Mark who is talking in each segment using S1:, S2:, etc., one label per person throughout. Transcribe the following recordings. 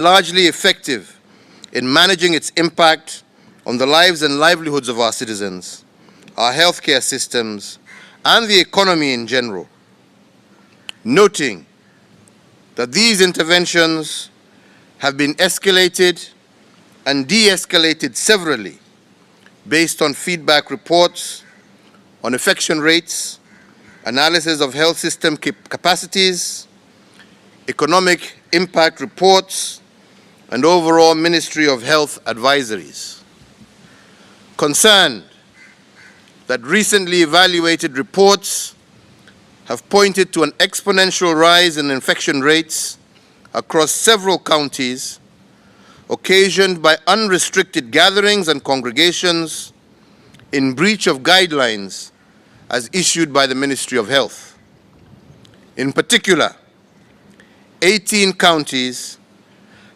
S1: largely effective in managing its impact on the lives and livelihoods of our citizens, our healthcare systems, and the economy in general. Noting that these interventions have been escalated and de-escalated severally based on feedback reports on infection rates, analysis of health system capacities, economic impact reports, and overall Ministry of Health advisories. Concerned that recently evaluated reports have pointed to an exponential rise in infection rates across several counties, occasioned by unrestricted gatherings and congregations in breach of guidelines as issued by the Ministry of Health. In particular, 18 counties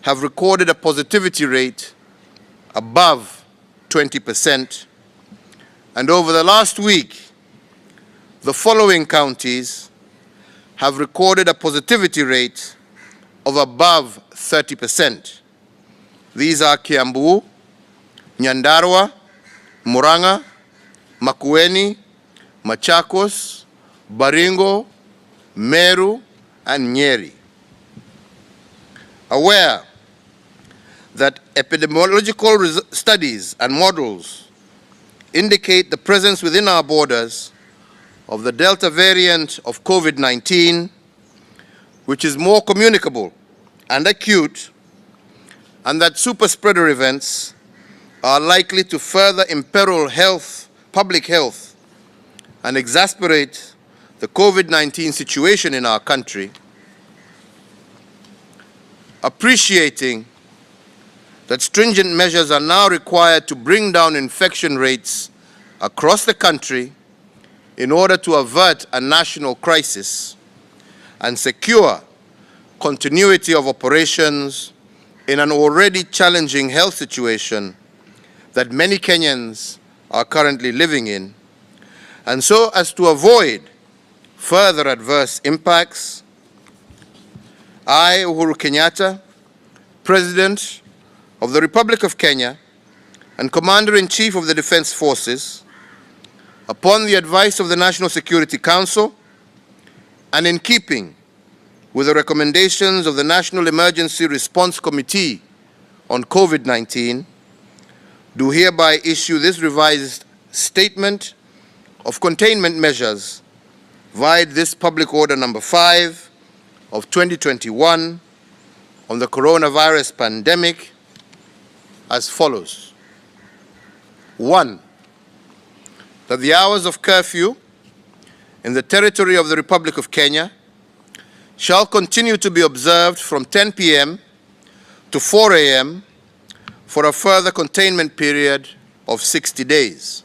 S1: have recorded a positivity rate above 20%, and over the last week, the following counties have recorded a positivity rate of above 30%. These are Kiambu, Nyandarua, Murang'a, Makwiny, Machakos, Baringo, Meru, and Nyeri. Aware that epidemiological studies and models indicate the presence within our borders of the Delta variant of COVID-19, which is more communicable and acute, and that super spreader events are likely to further imperil public health, and exacerbate the COVID-19 situation in our country, appreciating that stringent measures are now required to bring down infection rates across the country in order to avert a national crisis and secure continuity of operations in an already challenging health situation that many Kenyans are currently living in, and so as to avoid further adverse impacts, I, Uhuru Kenyatta, President of the Republic of Kenya and Commander-in-Chief of the Defense Forces, upon the advice of the National Security Council and in keeping with the recommendations of the National Emergency Response Committee on COVID-19, do hereby issue this revised statement of containment measures via this Public Order Number 5 of 2021 on the coronavirus pandemic as follows. 1. That the hours of curfew in the territory of the Republic of Kenya shall continue to be observed from 10 p.m. to 4 a.m. for a further containment period of 60 days.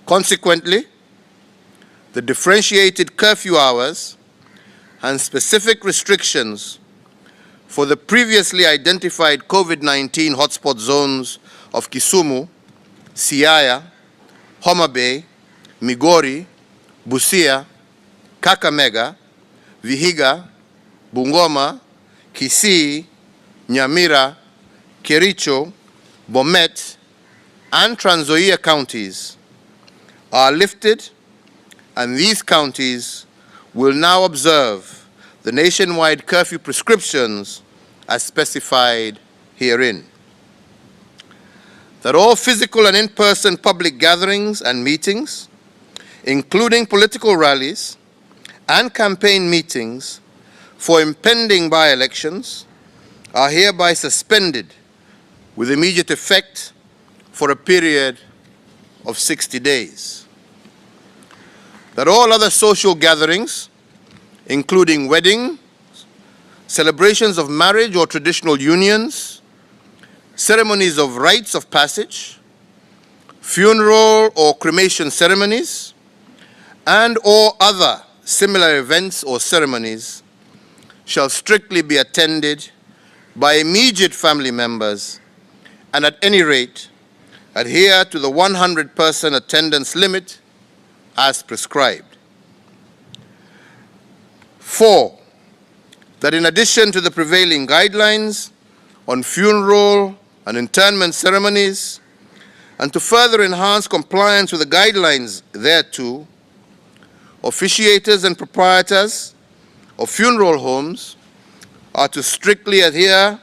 S1: Consequently, the differentiated curfew hours and specific restrictions for the previously identified COVID-19 hotspot zones of Kisumu, Siaya, Homa Bay, Migori, Busia, Kakamega, Vihiga, Bungoma, Kisii, Nyamira, Kericho, Bomet, and Trans Nzoia counties are lifted, and these counties will now observe the nationwide curfew prescriptions as specified herein. That all physical and in-person public gatherings and meetings, including political rallies and campaign meetings for impending by-elections, are hereby suspended with immediate effect for a period of 60 days. That all other social gatherings, including weddings, celebrations of marriage or traditional unions, ceremonies of rites of passage, funeral or cremation ceremonies, and or other similar events or ceremonies shall strictly be attended by immediate family members and at any rate adhere to the 100-person attendance limit as prescribed. 4. that in addition to the prevailing guidelines on funeral and interment ceremonies, and to further enhance compliance with the guidelines thereto, officiators and proprietors of funeral homes are to strictly adhere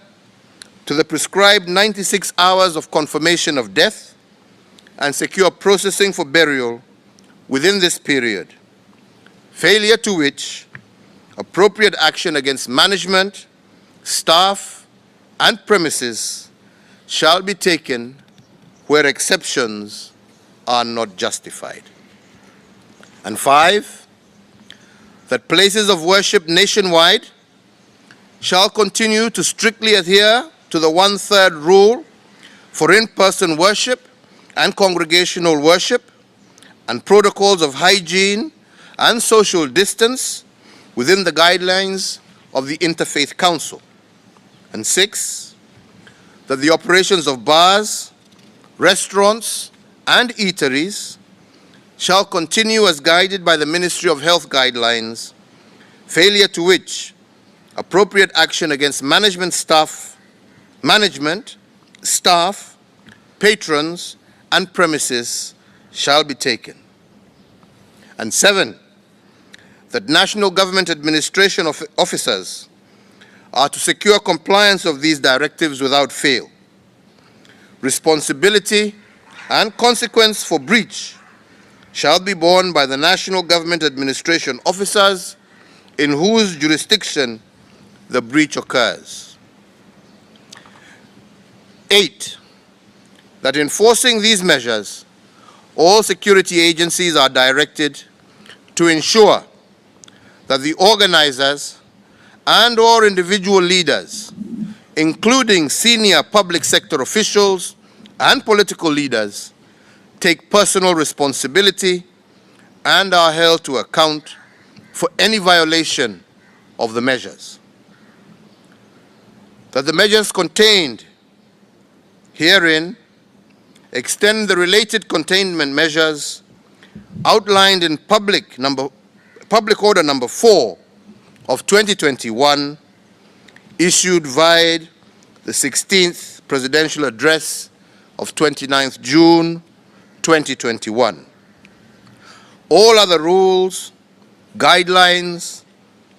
S1: to the prescribed 96 hours of confirmation of death and secure processing for burial within this period, failure to which appropriate action against management, staff, and premises shall be taken where exceptions are not justified. And 5, that places of worship nationwide shall continue to strictly adhere to the 1/3 rule for in-person worship and congregational worship and protocols of hygiene and social distance within the guidelines of the Interfaith Council. And 6, that the operations of bars, restaurants, and eateries shall continue as guided by the Ministry of Health guidelines, failure to which appropriate action against management, staff, patrons, and premises shall be taken. And 7, that national government administration officers are to secure compliance of these directives without fail. Responsibility and consequence for breach shall be borne by the national government administration officers in whose jurisdiction the breach occurs. 8, that enforcing these measures, all security agencies are directed to ensure that the organizers and/or individual leaders, including senior public sector officials and political leaders, take personal responsibility and are held to account for any violation of the measures. That the measures contained herein extend the related containment measures outlined in Public Order Number 4 of 2021, issued via the 16th Presidential Address of 29th June 2021. All other rules, guidelines,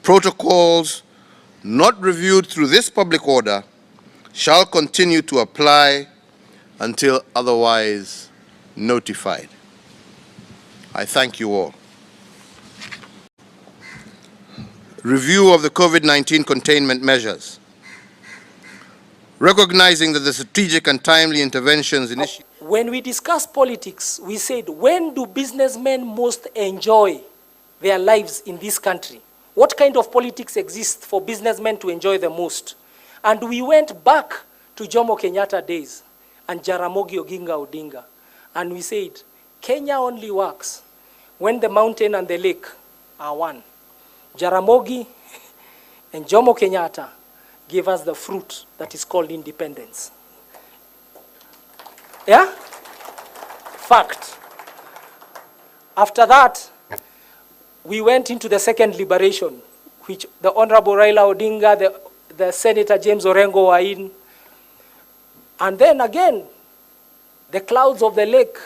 S1: protocols not reviewed through this public order shall continue to apply until otherwise notified. I thank you all. Review of the COVID-19 containment measures. Recognizing that the strategic and timely interventions initiated.
S2: When we discuss politics, we said, when do businessmen most enjoy their lives in this country? What kind of politics exists for businessmen to enjoy the most? And we went back to Jomo Kenyatta days and Jaramogi Odinga, and we said, Kenya only works when the mountain and the lake are one. Jaramogi and Jomo Kenyatta gave us the fruit that is called independence. Yeah? Fact. After that, we went into the second liberation, which the Honorable Raila Odinga, the Senator James Orengo were in. And then again, the clouds of the lake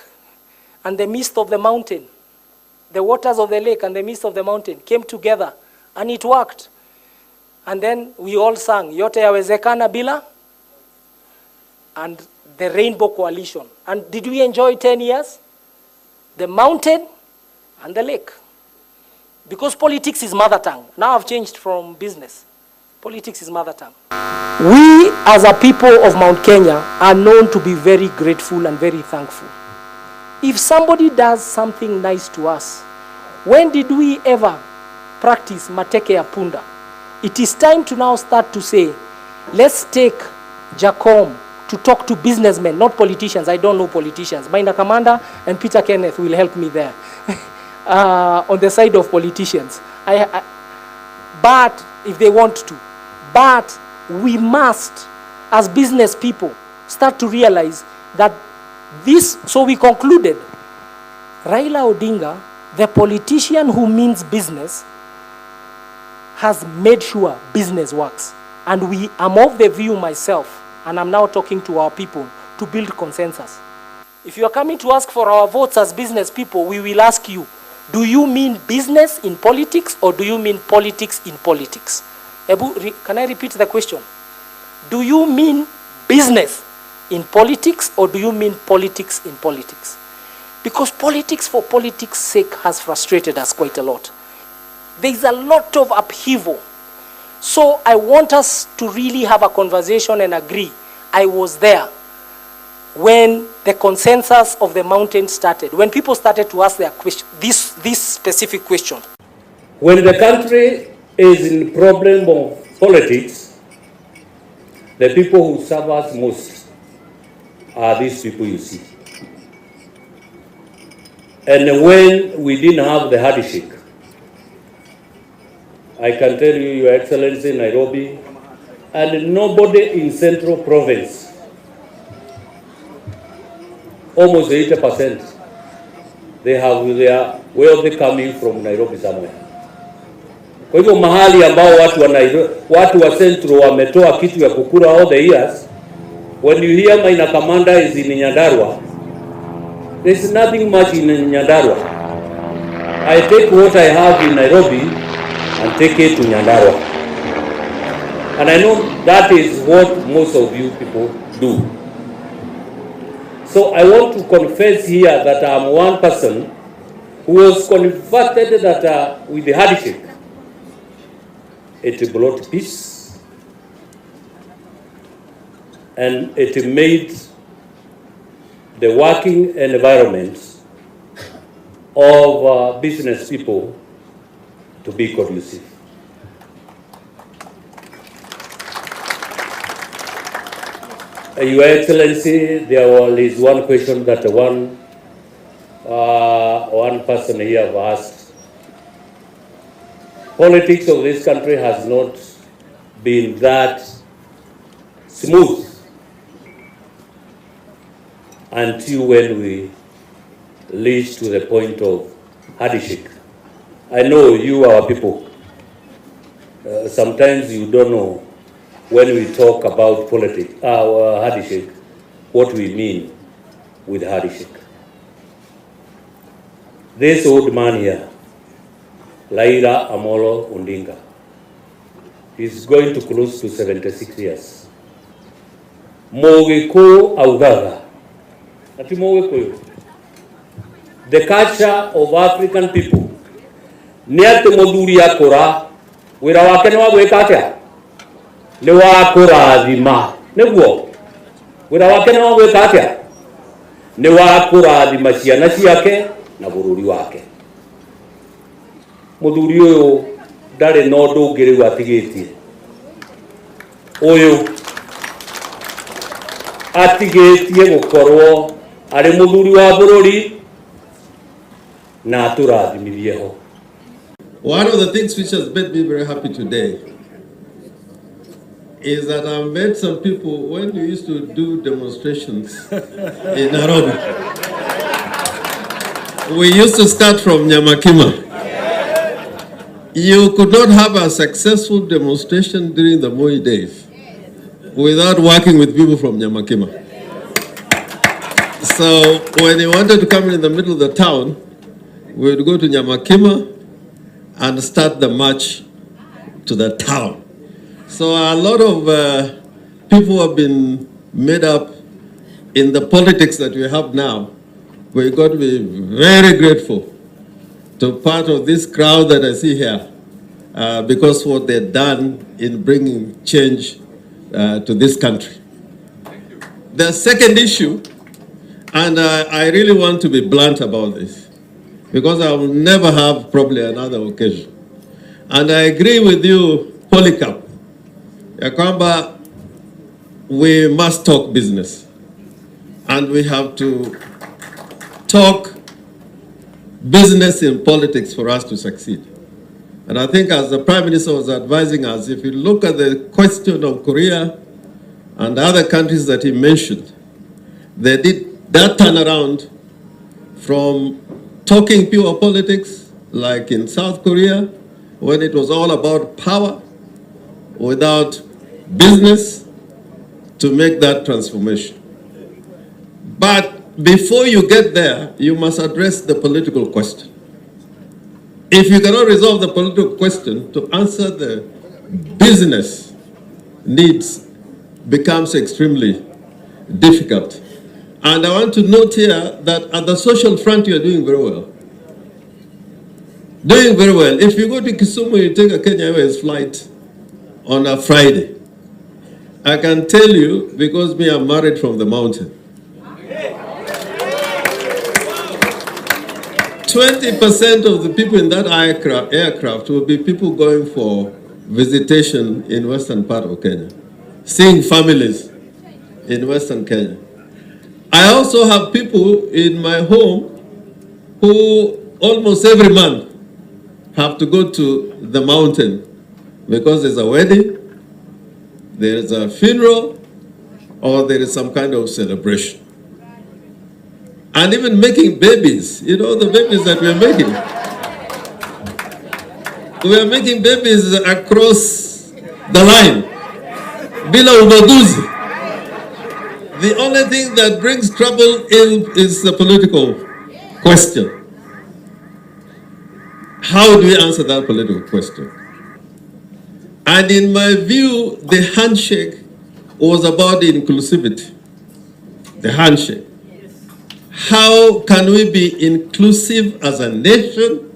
S2: and the mist of the mountain, the waters of the lake and the mist of the mountain came together, and it worked. And then we all sang, Yote Yawezekana Bila, and the Rainbow Coalition. And did we enjoy 10 years? The mountain and the lake. Because politics is mother tongue. Now I've changed from business. Politics is mother tongue. We as a people of Mount Kenya are known to be very grateful and very thankful. If somebody does something nice to us, when did we ever practice mateke ya punda? It is time to now start to say, let's take Jacom to talk to businessmen, not politicians. I don't know politicians. Maina Kamanda and Peter Kenneth will help me there. On the side of politicians. But if they want to. But we must, as business people, start to realize that this, so we concluded, Raila Odinga, the politician who means business, has made sure business works. And I'm of the view myself, and I'm now talking to our people, to build consensus. If you are coming to ask for our votes as business people, we will ask you, do you mean business in politics or do you mean politics in politics? Can I repeat the question? Do you mean business in politics or do you mean politics in politics? Because politics for politics' sake has frustrated us quite a lot. There is a lot of upheaval. So I want us to really have a conversation and agree. I was there when the consensus of the mountain started, when people started to ask their question, this specific question.
S3: When the country is in problem of politics, the people who suffer us most are these people you see. And when we didn't have the hardship, I can tell you, Your Excellency, Nairobi, and nobody in Central Province, almost 80%, they have their wealth coming from Nairobi somewhere. Kwa hivyo mahali ambao watu wa Central wametoa kitu ya kukura all the years, when you hear Maina Commander is in Nyandarua, there's nothing much in Nyandarua. I take what I have in Nairobi and take it to Nyandarua. And I know that is what most of you people do. So I want to confess here that I'm one person who was converted that with the hardship, it brought peace and it made the working environment of business people to be conducive. Your Excellency, there is one question that one person here have asked. Politics of this country has not been that smooth until when we reach to the point of hardship. I know you, our people, sometimes you don't know when we talk about politics, hardship, what we mean with hardship. This old man here, Raila Amolo Odinga, is going to close to 76 years. Mogeko augaga. Ati mogeko. The culture of African people. Niate moduri akora, wira wake ni wa gwika atia? Ni wa kurathima. Niguo. Wira wake ni wa gwika atia? Ni wa kurathima ciana ciake na bururi wake. Muthuri uyu ndari no ndungiriu atigitie. Uyu atigitie gukorwo ari muthuri wa bururi na aturathimithie ho.
S4: One of the things which has made me very happy today is that I've met some people when we used to do demonstrations in Nairobi. We used to start from Nyamakima. You could not have a successful demonstration during the Moi days without working with people from Nyamakima. So when you wanted to come in the middle of the town, we would go to Nyamakima and start the march to the town. So a lot of people have been made up in the politics that we have now. We've got to be very grateful to part of this crowd that I see here because what they've done in bringing change to this country. The second issue, and I really want to be blunt about this, because I will never have probably another occasion. And I agree with you, Polycarp, Yakwamba, we must talk business. And we have to talk business in politics for us to succeed. And I think as the Prime Minister was advising us, if you look at the question of Korea and other countries that he mentioned, they did that turnaround from talking pure politics, like in South Korea, when it was all about power without business to make that transformation. But before you get there, you must address the political question. If you cannot resolve the political question, to answer the business needs becomes extremely difficult. And I want to note here that at the social front, you are doing very well. Doing very well. If you go to Kisumu, you take a Kenya Airways flight on a Friday. I can tell you, because me, I'm married from the mountain. 20% of the people in that aircraft will be people going for visitation in western part of Kenya, seeing families in western Kenya. I also have people in my home who almost every month have to go to the mountain because there's a wedding, there's a funeral, or there is some kind of celebration. And even making babies, you know, the babies that we're making. We are making babies across the line. Bila ubaguzi. The only thing that brings trouble in is the political question. How do we answer that political question? And in my view, the handshake was about inclusivity. The handshake. How can we be inclusive as a nation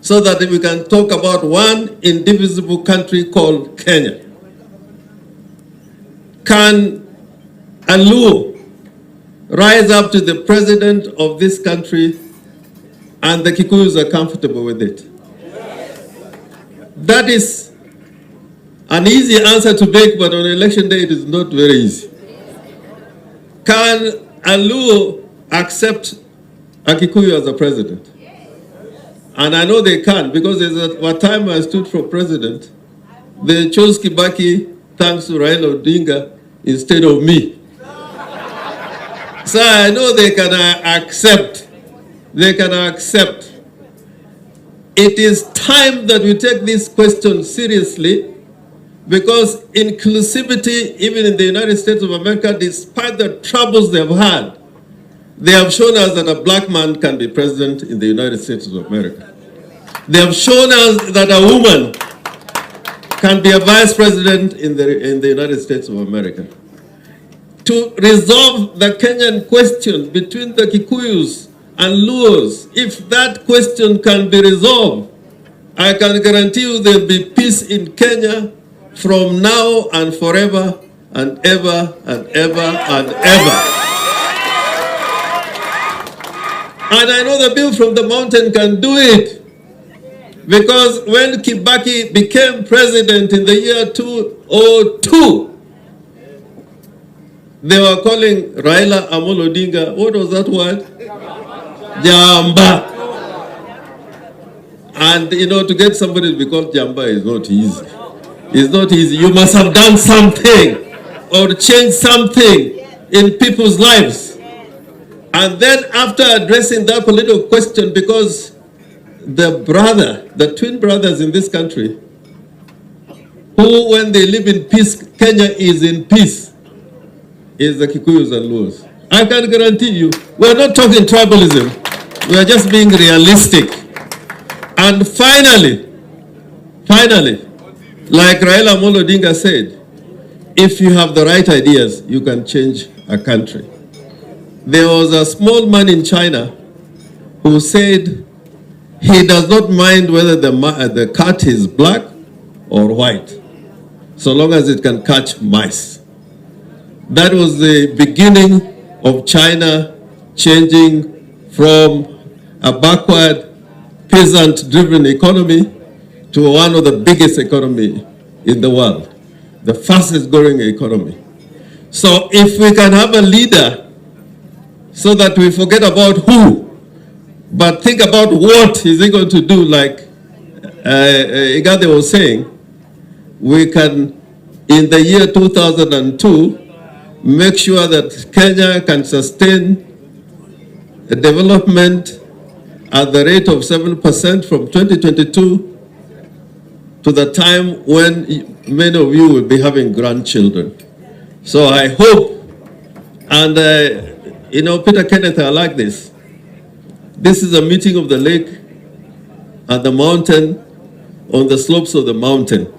S4: so that we can talk about one indivisible country called Kenya? Can a Luo rise up to the president of this country and the Kikuyus are comfortable with it? That is an easy answer to make, but on election day it is not very easy. Can a Luo accept a Kikuyu as a president? And I know they can, because there's a time I stood for president, they chose Kibaki thanks to Raila Odinga instead of me. So I know they can accept. They can accept. It is time that we take this question seriously, because inclusivity, even in the United States of America, despite the troubles they've had, they have shown us that a black man can be president in the United States of America. They have shown us that a woman can be a vice president in the United States of America. To resolve the Kenyan question between the Kikuyus and Luos, if that question can be resolved, I can guarantee you there will be peace in Kenya from now and forever and ever and ever and ever. And I know the bill from the mountain can do it. Because when Kibaki became president in the year 2002, they were calling Raila Amolo Odinga, what was that word? Jamba. And you know, to get somebody to be called Jamba is not easy. It's not easy. You must have done something or changed something in people's lives. And then after addressing that political question, because the twin brothers in this country, who when they live in peace, Kenya is in peace, is the Kikuyus and Luos. I can guarantee you, we're not talking tribalism, we're just being realistic. And finally, like Raila Amolo Odinga said, if you have the right ideas, you can change a country. There was a small man in China who said he does not mind whether the cat is black or white, so long as it can catch mice. That was the beginning of China changing from a backward, peasant-driven economy to one of the biggest economy in the world, the fastest growing economy. So if we can have a leader so that we forget about who, but think about what is he going to do, like Igade was saying, we can, in the year 2002, make sure that Kenya can sustain a development at the rate of 7% from 2022 to the time when many of you will be having grandchildren. So I hope, and Peter Kenneth, I like this. This is a meeting of the lake and the mountain on the slopes of the mountain.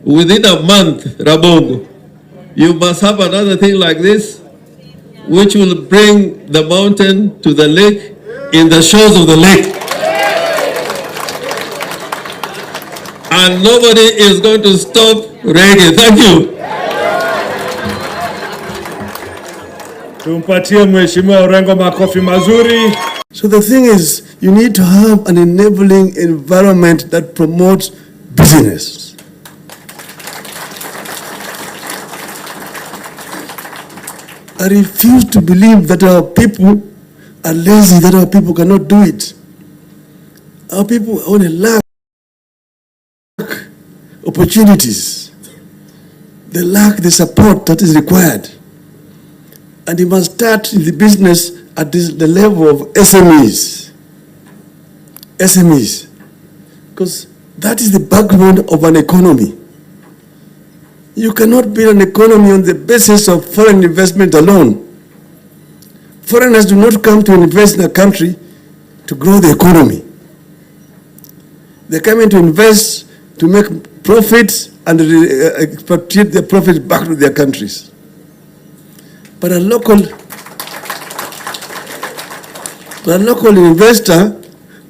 S4: Within a month, Rabongo, you must have another thing like this, which will bring the mountain to the lake in the shores of the lake. And nobody is going to stop reggae. Thank you.
S5: Tumpatie Mheshimiwa Orengo makofi mazuri.
S6: So the thing is, you need to have an enabling environment that promotes business. I refuse to believe that our people are lazy, that our people cannot do it. Our people only lack opportunities. They lack the support that is required. And you must start in the business at the level of SMEs. SMEs. Because that is the backbone of an economy. You cannot build an economy on the basis of foreign investment alone. Foreigners do not come to invest in a country to grow the economy. They come in to invest to make profits and expatriate their profits back to their countries. But a local investor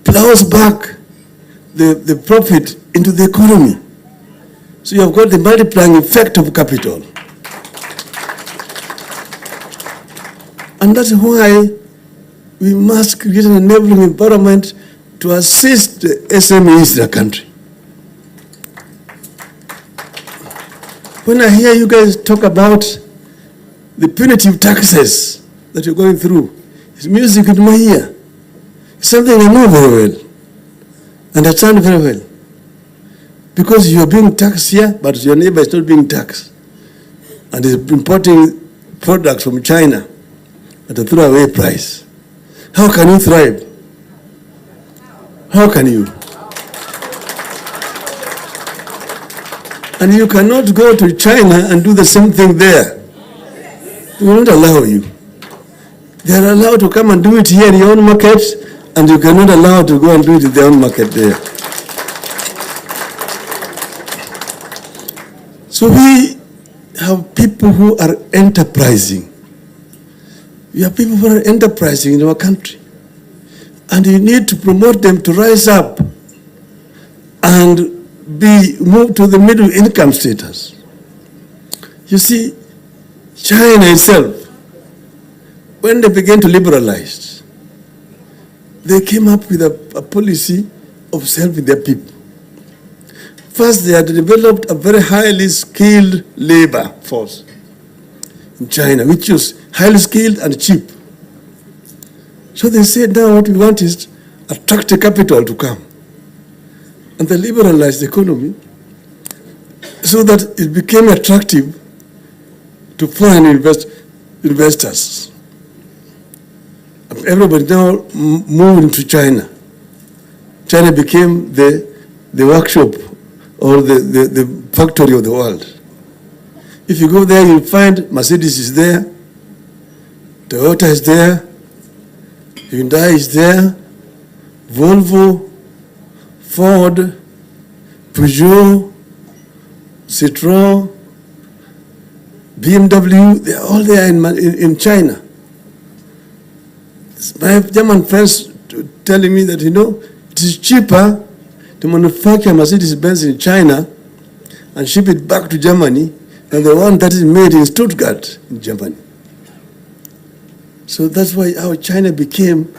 S6: plows back the profit into the economy. So you have got the multiplying effect of capital. And that's why we must create an enabling environment to assist the SMEs in the country. When I hear you guys talk about the punitive taxes that you're going through, it's music in my ear. It's something I know very well, understand very well. Because you are being taxed here, but your neighbor is not being taxed. And is importing products from China at a throwaway price. How can you thrive? How can you? And you cannot go to China and do the same thing there. They will not allow you. They are allowed to come and do it here in your own market, and you cannot allow to go and do it in their own market there. So we have people who are enterprising. We have people who are enterprising in our country. And you need to promote them to rise up and be moved to the middle income status. You see, China itself, when they began to liberalize, they came up with a policy of serving their people. First, they had developed a very highly skilled labor force in China, which was highly skilled and cheap. So they said, now what we want is attract the capital to come. And they liberalized the economy so that it became attractive to foreign investors. Everybody now moved into China. China became the workshop or the factory of the world. If you go there, you'll find Mercedes is there, Toyota is there, Hyundai is there, Volvo, Ford, Peugeot, Citroën, BMW, they're all there in China. My German friends telling me that, it is cheaper to manufacture Mercedes-Benz in China and ship it back to Germany than the one that is made in Stuttgart in Germany. So that's why how China became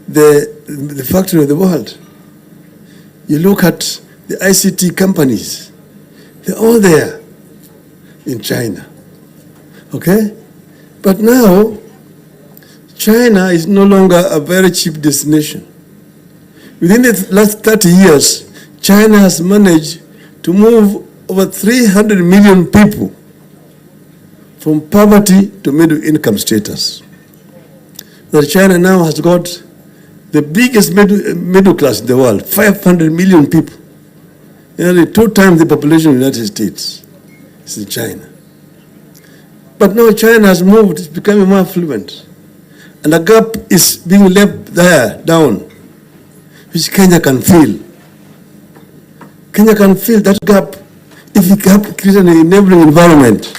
S6: the factory of the world. You look at the ICT companies, they're all there in China. Okay? But now, China is no longer a very cheap destination. Within the last 30 years, China has managed to move over 300 million people from poverty to middle income status. That China now has got the biggest middle class in the world, 500 million people. Nearly 2 times the population of the United States is in China. But now China has moved, it's becoming more affluent. And a gap is being left there, down, which Kenya can fill. Kenya can fill that gap if we create an enabling environment.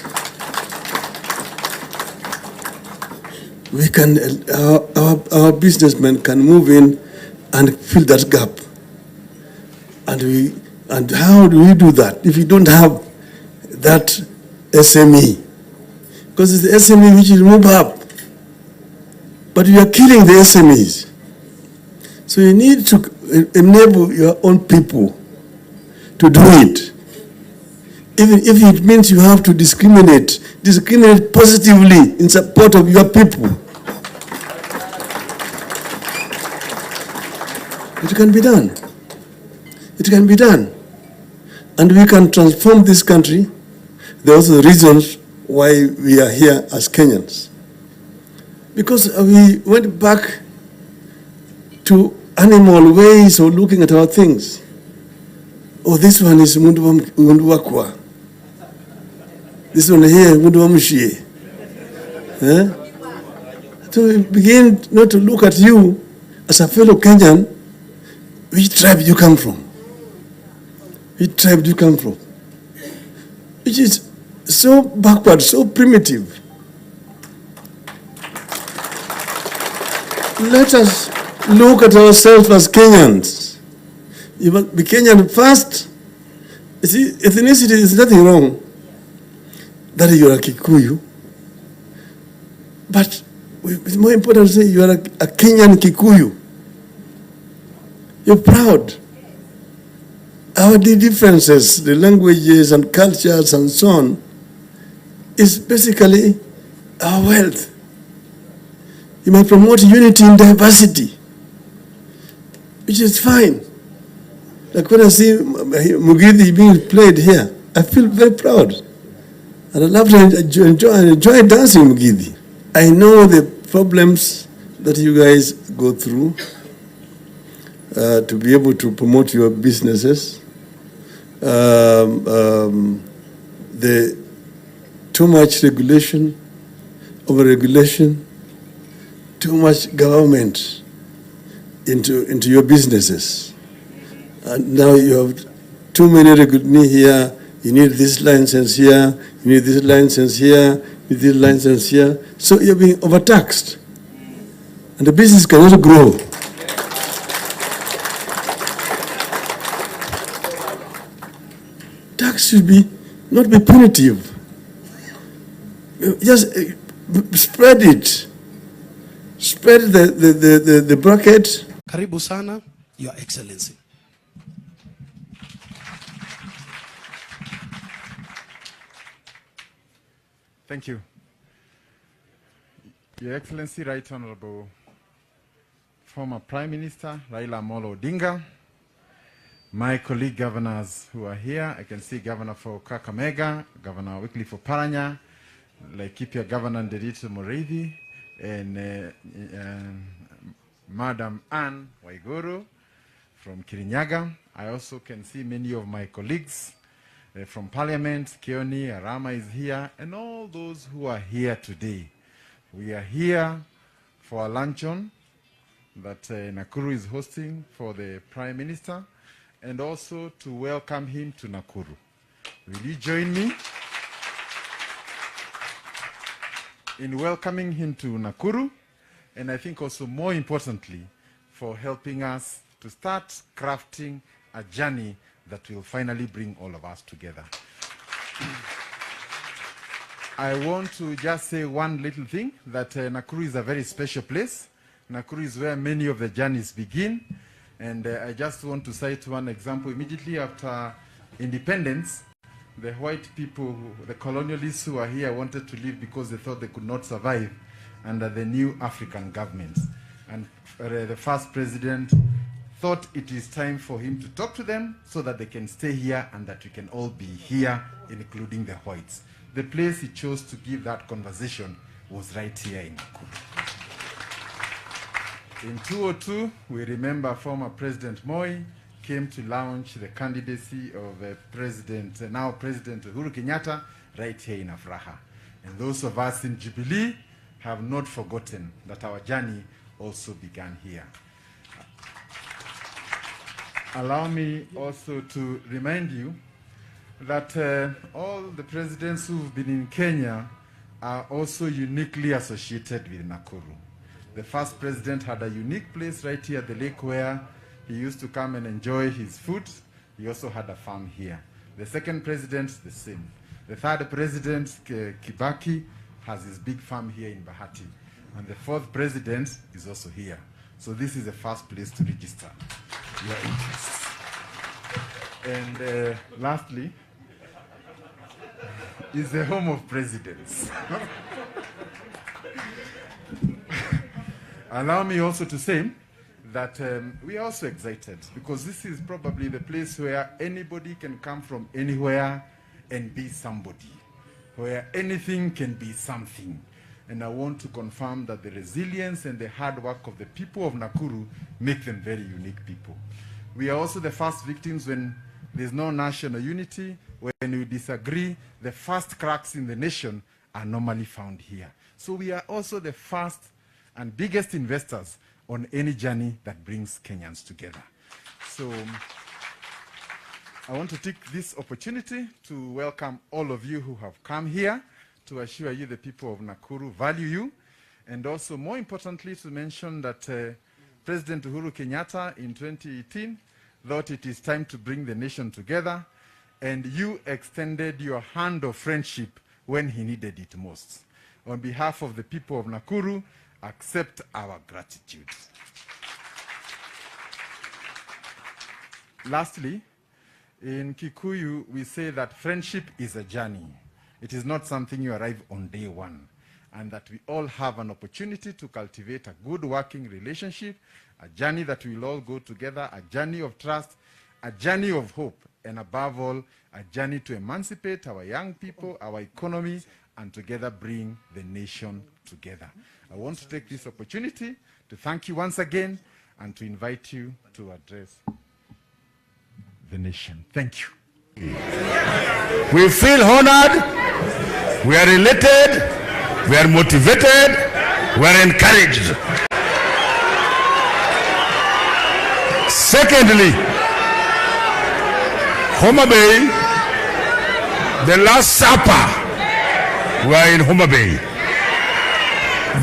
S6: We can, our businessmen can move in and fill that gap. And how do we do that if we don't have that SME? Because it's the SME which will move up. But we are killing the SMEs. So you need to enable your own people to do it. Even if it means you have to discriminate positively in support of your people. It can be done. It can be done. And we can transform this country. There are also reasons why we are here as Kenyans. Because we went back to animal ways of looking at our things. Oh, this one is mundu wakwa. This one here, mundu wa mushie. So we begin not to look at you as a fellow Kenyan. Which tribe do you come from? Which tribe do you come from? Which is so backward, so primitive. Let us look at ourselves as Kenyans. You must be Kenyan first. You see, ethnicity is nothing wrong. That you are a Kikuyu. But it's more important to say you are a Kenyan Kikuyu. You're proud. Our differences, the languages and cultures and so on, is basically our wealth. You might promote unity in diversity, which is fine. Like when I see Mugithi being played here, I feel very proud. And I love to enjoy dancing Mugithi. I know the problems that you guys go through to be able to promote your businesses. The too much regulation, over-regulation, too much government into your businesses. And now you have too many regulations here. You need this license here. You need this license here. You need this license here. So you're being overtaxed, and the business cannot grow. Tax should not be punitive. Just spread it. Spread the bracket.
S7: Karibu sana, Your Excellency.
S8: Thank you. Your Excellency, Right Honorable former Prime Minister Raila Odinga, my colleague governors who are here, I can see Governor for Kakamega, Governor Wycliffe for Paranya, Laikipia Governor Nderitu Mureithi, and Madam Anne Waiguru from Kirinyaga. I also can see many of my colleagues from Parliament. Kioni Arama is here, and all those who are here today. We are here for a luncheon that Nakuru is hosting for the Prime Minister, and also to welcome him to Nakuru. Will you join me in welcoming him to Nakuru, and I think also more importantly for helping us to start crafting a journey that will finally bring all of us together. I want to just say one little thing, that Nakuru is a very special place. Nakuru is where many of the journeys begin, and I just want to cite one example. Immediately after independence, the white people, the colonialists who are here, wanted to leave because they thought they could not survive under the new African government. And the first president thought it is time for him to talk to them so that they can stay here and that we can all be here, including the whites. The place he chose to give that conversation was right here in Nakuru. In 2002, we remember former President Moi came to launch the candidacy of now President Uhuru Kenyatta right here in Afraha. And those of us in Jubilee have not forgotten that our journey also began here. Allow me also to remind you that all the presidents who've been in Kenya are also uniquely associated with Nakuru. The first president had a unique place right here at the lake where he used to come and enjoy his food. He also had a farm here. The second president, the same. The third president, Kibaki, has his big farm here in Bahati. And the fourth president is also here. So this is the first place to register your interests. And lastly, is the home of presidents. Allow me also to say that we are also excited because this is probably the place where anybody can come from anywhere and be somebody, where anything can be something. And I want to confirm that the resilience and the hard work of the people of Nakuru make them very unique people. We are also the first victims when there's no national unity, when we disagree, the first cracks in the nation are normally found here. So we are also the first and biggest investors on any journey that brings Kenyans together. So I want to take this opportunity to welcome all of you who have come here, to assure you the people of Nakuru value you, and also more importantly to mention that President Uhuru Kenyatta in 2018 thought it is time to bring the nation together, and you extended your hand of friendship when he needed it most. On behalf of the people of Nakuru, accept our gratitude. Lastly, in Kikuyu, we say that friendship is a journey. It is not something you arrive on day one, and that we all have an opportunity to cultivate a good working relationship, a journey that we will all go together, a journey of trust, a journey of hope, and above all, a journey to emancipate our young people, our economy, and together bring the nation together. I want to take this opportunity to thank you once again and to invite you to address the nation. Thank you.
S5: We feel honored, we are elated, we are motivated, we are encouraged. Secondly, Mutembei, the Last Supper, we are in Mutembei.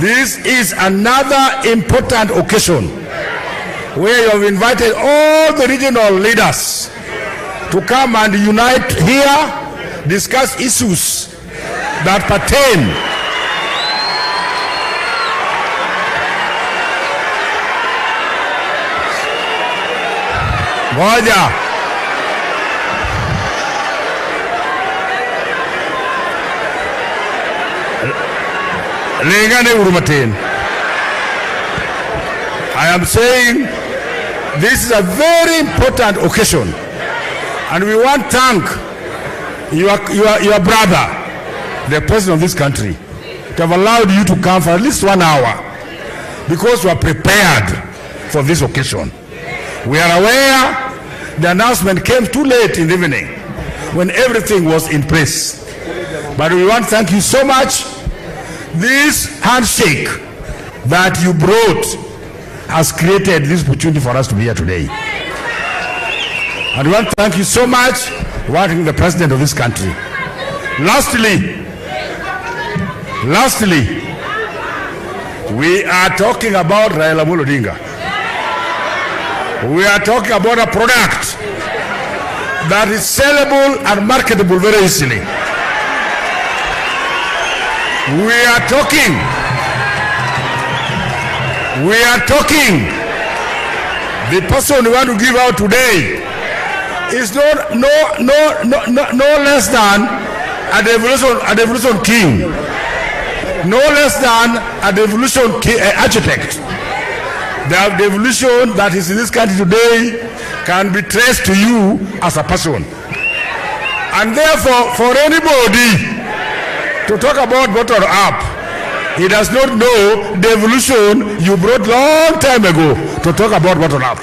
S5: This is another important occasion where you have invited all the regional leaders to come and unite here, discuss issues that pertain moja. I am saying this is a very important occasion, and we want to thank your brother, the president of this country, to have allowed you to come for at least 1 hour, because we are prepared for this occasion. We are aware the announcement came too late in the evening when everything was in place, but we want to thank you so much. This handshake that you brought has created this opportunity for us to be here today. And we want to thank you so much, wanting the president of this country. Lastly, we are talking about Raila Odinga. We are talking about a product that is sellable and marketable very easily. We are talking. The person we want to give out today is no less than a devolution king, no less than a devolution architect. The devolution that is in this country today can be traced to you as a person, and therefore, for anybody to talk about bottom up, he does not know the evolution you brought long time ago to talk about bottom up.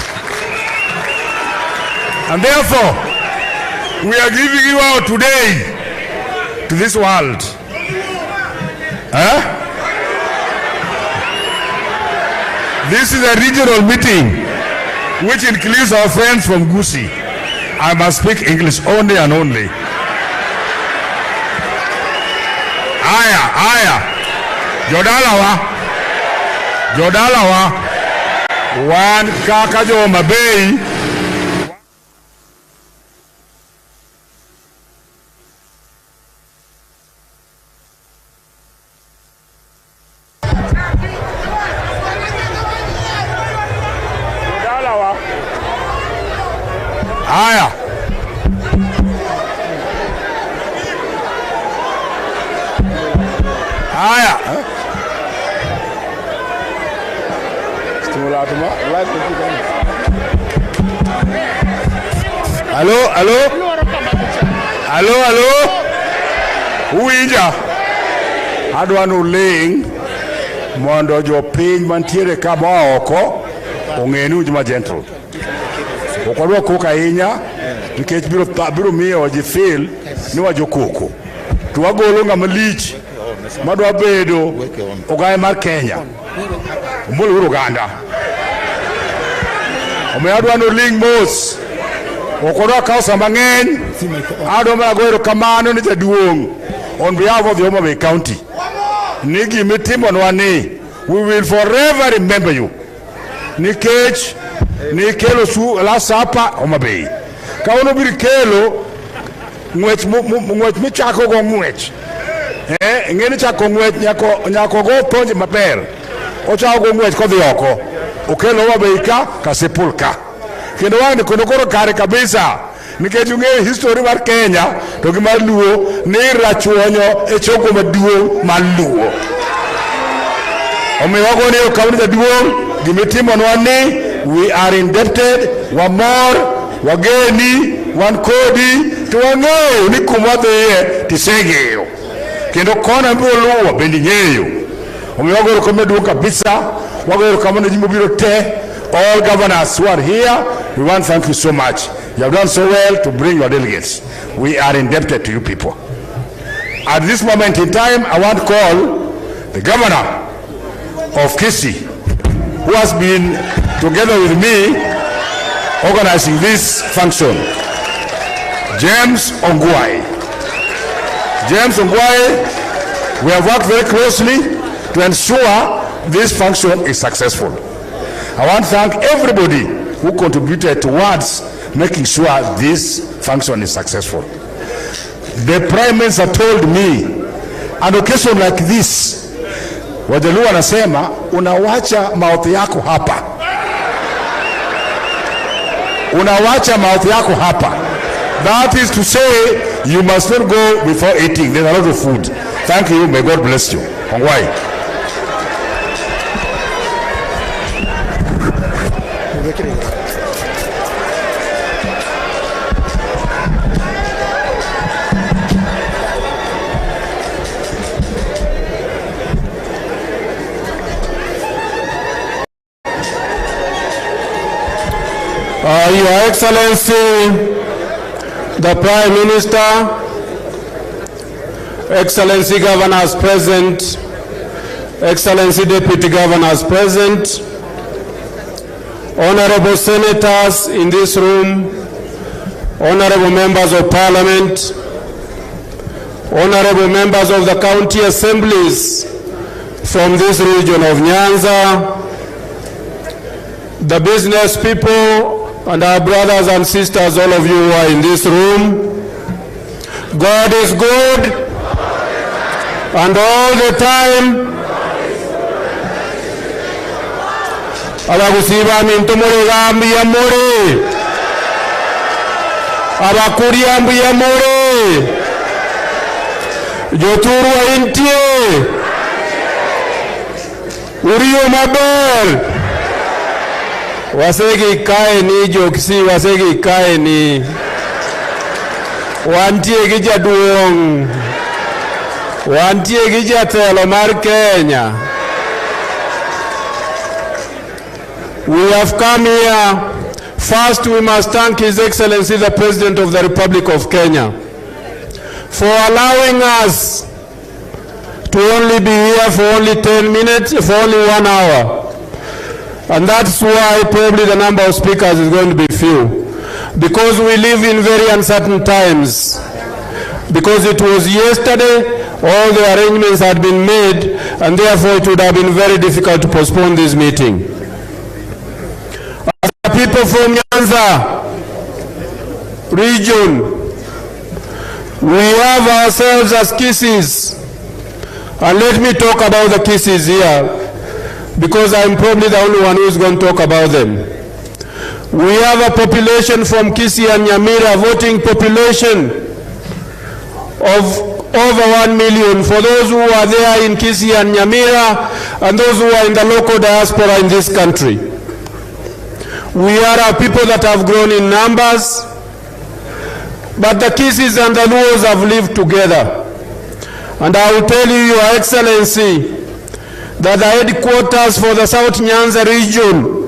S5: And therefore, we are giving you out today to this world. This is a regional meeting which includes our friends from Gusii. I must speak English only and only. Aya. Jodalawa. One kakajo mabei. Aya. Hello. Uinja. Adwanu ling mondo jopiny mantiere ka oko ong'enu joma gentle. Okwadwa koko ahinya nikech biro miyo ji feel ni wajokoko. To wagolo ng'ama lich madwa bedo ogaye mar Kenya. Omolo uru ganda. Omiyo adwano ling mos. Okwadwa kawo sa mang'eny. Adwa mana goyo erokamano ni jaduong' on behalf of the Homa Bay County. Ni gimitimonwa ni we will forever remember you. Nikech ni kelo last supper Homa Bay. Kauno biri kelo ng'wech michako go ng'wech. Ng'eni chako ng'wech nyako go ponje maber. Ochako go ng'wech kodhi oko. Okelo Homa Bay ka sepulka. Kendo wang'ni kono koro kare kabisa. Nikech ung'eyo history mar Kenya to gi mar Luo ni rachuonyo e choko maduong' mar Luo. Omiyo wagoni erokamano jaduong' gimitimonwa ni we are indebted, wamor, wageni, wan kodi, to wang'eyo ni kuma dhiye tiseng'eyo. Kendo kona mbiro luwo bendi ng'eyo. Omiyo wago erokamano maduong' kabisa, wago erokamano ji mobiro te, all governors who are here, we want to thank you so much. You have done so well to bring your delegates. We are indebted to you people. At this moment in time, I want to call the governor of Kisii, who has been together with me organizing this function, James Ongwae. James Ongwae, we have worked very closely to ensure this function is successful. I want to thank everybody who contributed towards making sure this function is successful. The Prime Minister told me, an occasion like this, Wajaluo anasema unawacha mouth yako hapa. Unawacha mouth yako hapa. That is to say, you must not go before eating. There's a lot of food. Thank you. May God bless you. Ongwae.
S9: Your Excellency, the Prime Minister, Excellency Governors present, Excellency Deputy Governors present, Honorable Senators in this room, Honorable Members of Parliament, Honorable Members of the County Assemblies from this region of Nyanza, the business people, and our brothers and sisters, all of you who are in this room. God is good, and all the time. Abagusiba mintumore gambi ya more. Abakuri ambi ya more. Joturu wa intie. Uriyo maber. Wasegi kae ni jokisi, wasegi kae ni wantie gi jaduong', wantie gi jatelo mar Kenya. We have come here First, we must thank His Excellency, the President of the Republic of Kenya, for allowing us to only be here for only 10 minutes, for only 1 hour. And that's why probably the number of speakers is going to be few. Because we live in very uncertain times. Because it was yesterday, all the arrangements had been made, and therefore it would have been very difficult to postpone this meeting. As the people from Nyanza region, we have ourselves as Kisses. And let me talk about the Kisses here, because I'm probably the only one who is going to talk about them. We have a population from Kisii and Nyamira, voting population of over 1 million for those who are there in Kisii and Nyamira and those who are in the local diaspora in this country. We are a people that have grown in numbers, but the Kisis and the Luos have lived together. And I will tell you, Your Excellency, that the headquarters for the South Nyanza region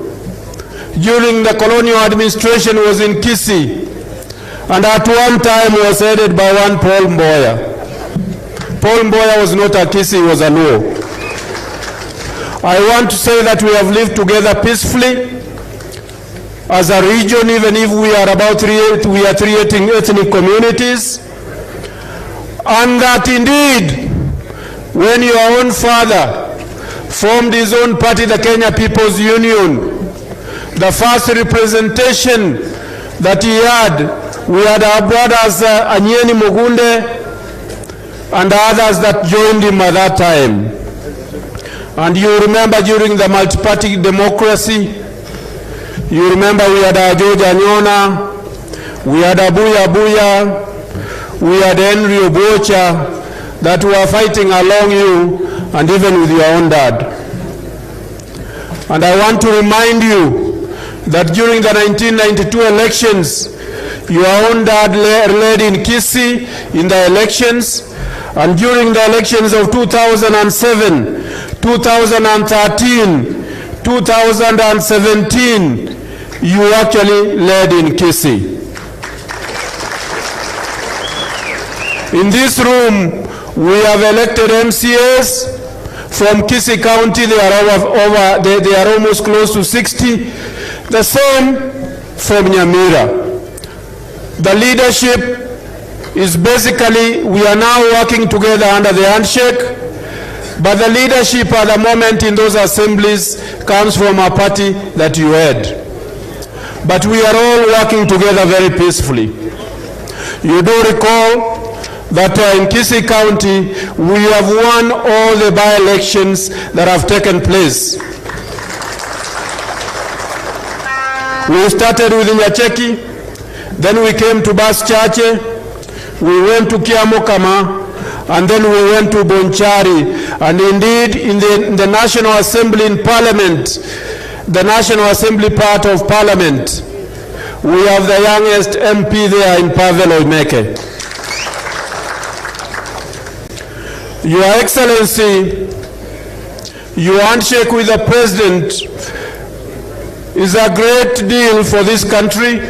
S9: during the colonial administration was in Kisii, and at one time was headed by one Paul Mboya. Paul Mboya was not a Kisii, he was a Luo. I want to say that we have lived together peacefully as a region, even if we are three ethnic communities, and that indeed, when your own father formed his own party, the Kenya People's Union, the first representation that he had, we had our brothers Anyeni Mugunde and others that joined him at that time. And you remember during the multi-party democracy, you remember we had George Anyona, we had Abuya, we had Henry Obocha that were fighting along you and even with your own dad. And I want to remind you that during the 1992 elections, your own dad led in Kisii in the elections, and during the elections of 2007, 2013, 2017, you actually led in Kisii. In this room, we have elected MCAs from Kisii County. They are almost close to 60. The same from Nyamira. The leadership is basically, we are now working together under the handshake, but the leadership at the moment in those assemblies comes from a party that you had. But we are all working together very peacefully. You do recall that in Kisii County, we have won all the by-elections that have taken place. We started with Nyacheki, then we came to Baschache, we went to Kiamokama, and then we went to Bonchari. And indeed, in the National Assembly in Parliament, the National Assembly part of Parliament, we have the youngest MP there in Pavel Oimeke. Your Excellency, your handshake with the President is a great deal for this country,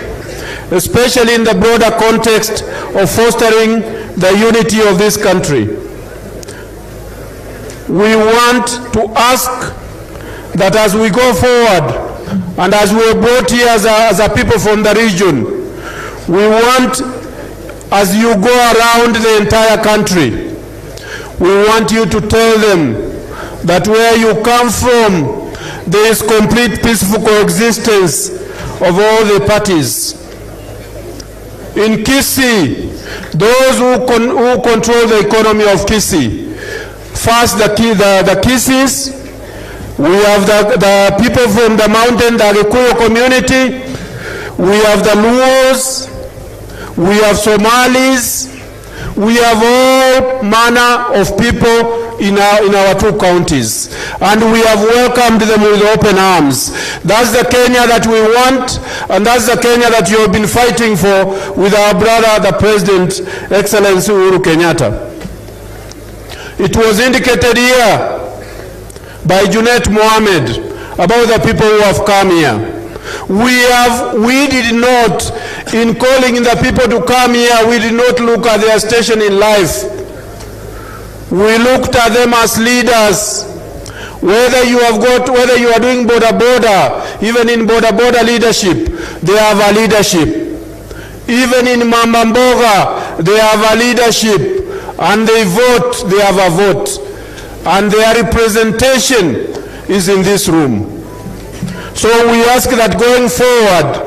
S9: especially in the broader context of fostering the unity of this country. We want to ask that as we go forward, and as we are brought here as a people from the region, we want, as you go around the entire country, we want you to tell them that where you come from, there is complete peaceful coexistence of all the parties. In Kisii, those who control the economy of Kisii, first the Kisis, we have the people from the mountain, the Gikuyu community, we have the Luos, we have Somalis, we have all manner of people in our two counties, and we have welcomed them with open arms. That's the Kenya that we want, and that's the Kenya that you have been fighting for with our brother, the President, Excellency Uhuru Kenyatta. It was indicated here by Junet Mohammed about the people who have come here. We did not, in calling the people to come here, we did not look at their station in life. We looked at them as leaders. Whether you are doing border, even in border leadership, they have a leadership. Even in Mamamboga, they have a leadership. And they vote, they have a vote. And their representation is in this room. So we ask that going forward,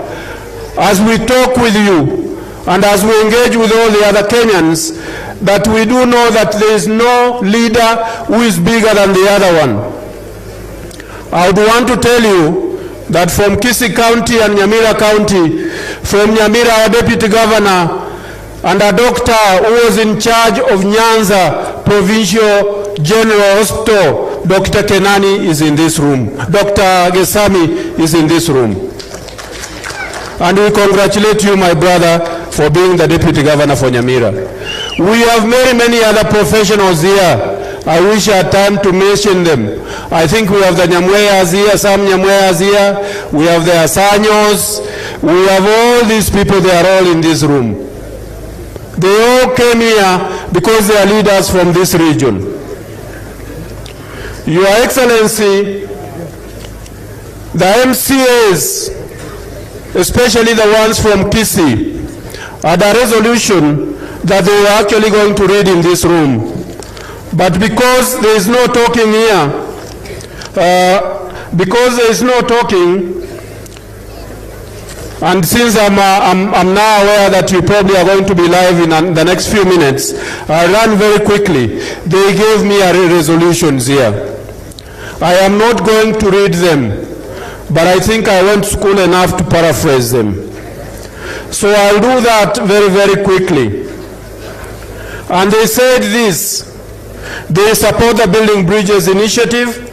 S9: as we talk with you, and as we engage with all the other Kenyans, that we do know that there is no leader who is bigger than the other one. I would want to tell you that from Kisii County and Nyamira County, from Nyamira, our Deputy Governor, and a doctor who was in charge of Nyanza Provincial General Hospital, Dr. Kenani, is in this room. Dr. Gesami is in this room. And we congratulate you, my brother, for being the Deputy Governor for Nyamira. We have many other professionals here. I wish I had time to mention them. I think we have the Nyamweyas here, some Nyamweyas here. We have the Asanyos. We have all these people, they are all in this room. They all came here because they are leaders from this region. Your Excellency, the MCAs, especially the ones from Kisii, had a resolution that they were actually going to read in this room. But because there is no talking here, and since I'm now aware that you probably are going to be live in the next few minutes, I ran very quickly. They gave me resolutions here. I am not going to read them, but I think I went to school enough to paraphrase them. So I'll do that very quickly. And they said this: they support the Building Bridges initiative.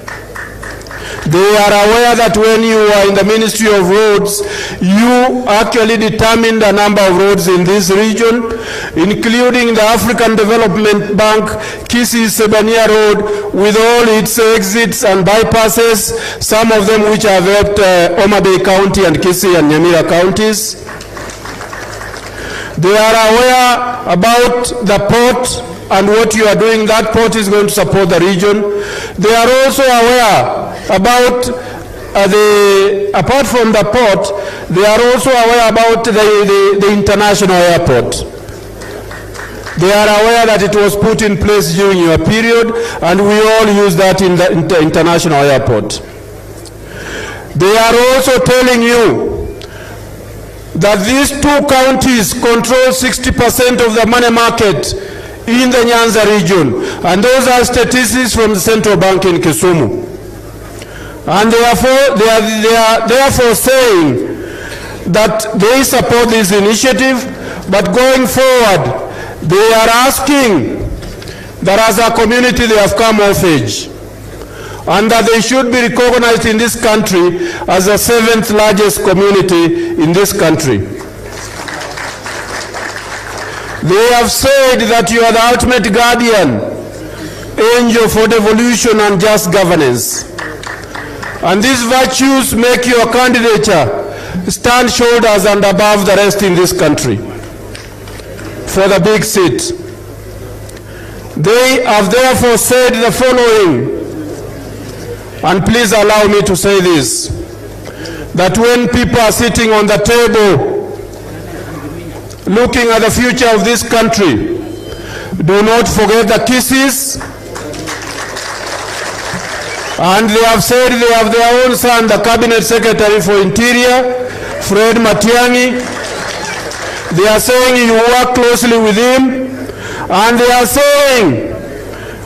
S9: They are aware that when you were in the Ministry of Roads, you actually determined a number of roads in this region, including the African Development Bank Kisii-Sebania Road, with all its exits and bypasses, some of them which have helped Homa Bay County and Kisii and Nyamira counties. They are aware about the port and what you are doing. That port is going to support the region. They are also aware about apart from the port, they are also aware about the international airport. They are aware that it was put in place during your period, and we all use that in the international airport. They are also telling you that these two counties control 60% of the money market in the Nyanza region, and those are statistics from the Central Bank in Kisumu. And therefore, they are therefore saying that they support this initiative, but going forward, they are asking that as a community they have come of age, and that they should be recognized in this country as the 7th largest community in this country. They have said that you are the ultimate guardian angel for devolution and just governance. And these virtues make your candidature stand shoulders and above the rest in this country for the big seat. They have therefore said the following, and please allow me to say this, that when people are sitting on the table looking at the future of this country, do not forget the Kisiis. And they have said they have their own son, the Cabinet Secretary for Interior, Fred Matiang'i. They are saying you work closely with him. And they are saying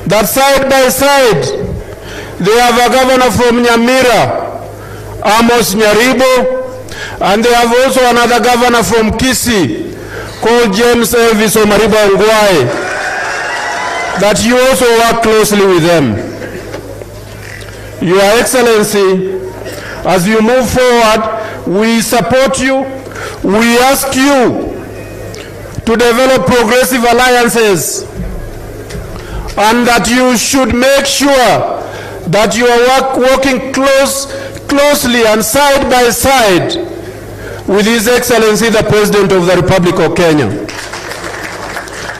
S9: that side by side, they have a governor from Nyamira, Amos Nyaribo, and they have also another governor from Kisii, called James Elvis Omariba Ongwae, that you also work closely with them. Your Excellency, as you move forward, we support you. We ask you to develop progressive alliances, and that you should make sure that you are working closely and side by side with His Excellency the President of the Republic of Kenya,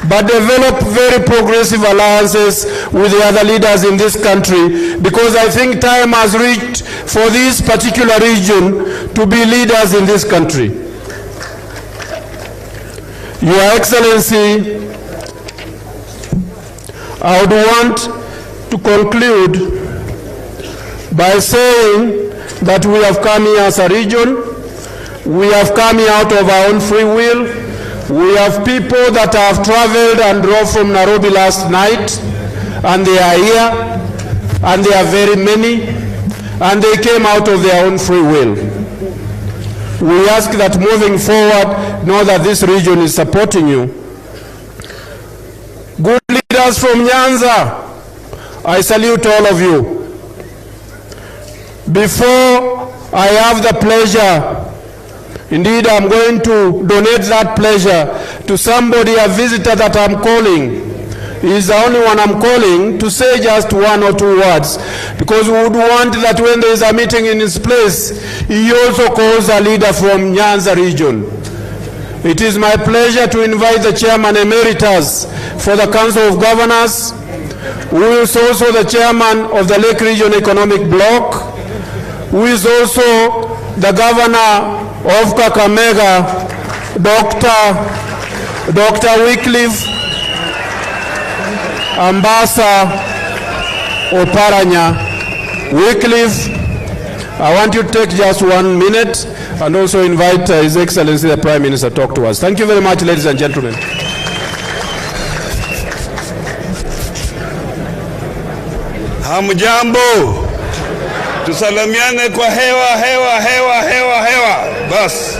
S9: but develop very progressive alliances with the other leaders in this country, because I think time has reached for this particular region to be leaders in this country. Your Excellency, I would want to conclude by saying that we have come here as a region. We have come here out of our own free will. We have people that have traveled and drove from Nairobi last night, and they are here, and they are very many, and they came out of their own free will. We ask that moving forward, know that this region is supporting you. Good leaders from Nyanza, I salute all of you. Before I have the pleasure, indeed, I'm going to donate that pleasure to somebody, a visitor that I'm calling. He's the only one I'm calling to say just one or two words, because we would want that when there is a meeting in his place, he also calls a leader from Nyanza region. It is my pleasure to invite the Chairman Emeritus for the Council of Governors, who is also the Chairman of the Lake Region Economic Bloc, who is also the Governor of Kakamega, Dr. Wycliffe Ambassa Oparanya. Wycliffe, I want you to take just 1 minute and also invite His Excellency the Prime Minister to talk to us. Thank you very much, ladies and gentlemen.
S10: Hamjambo. Tusalamiane kwa hewa. Bas.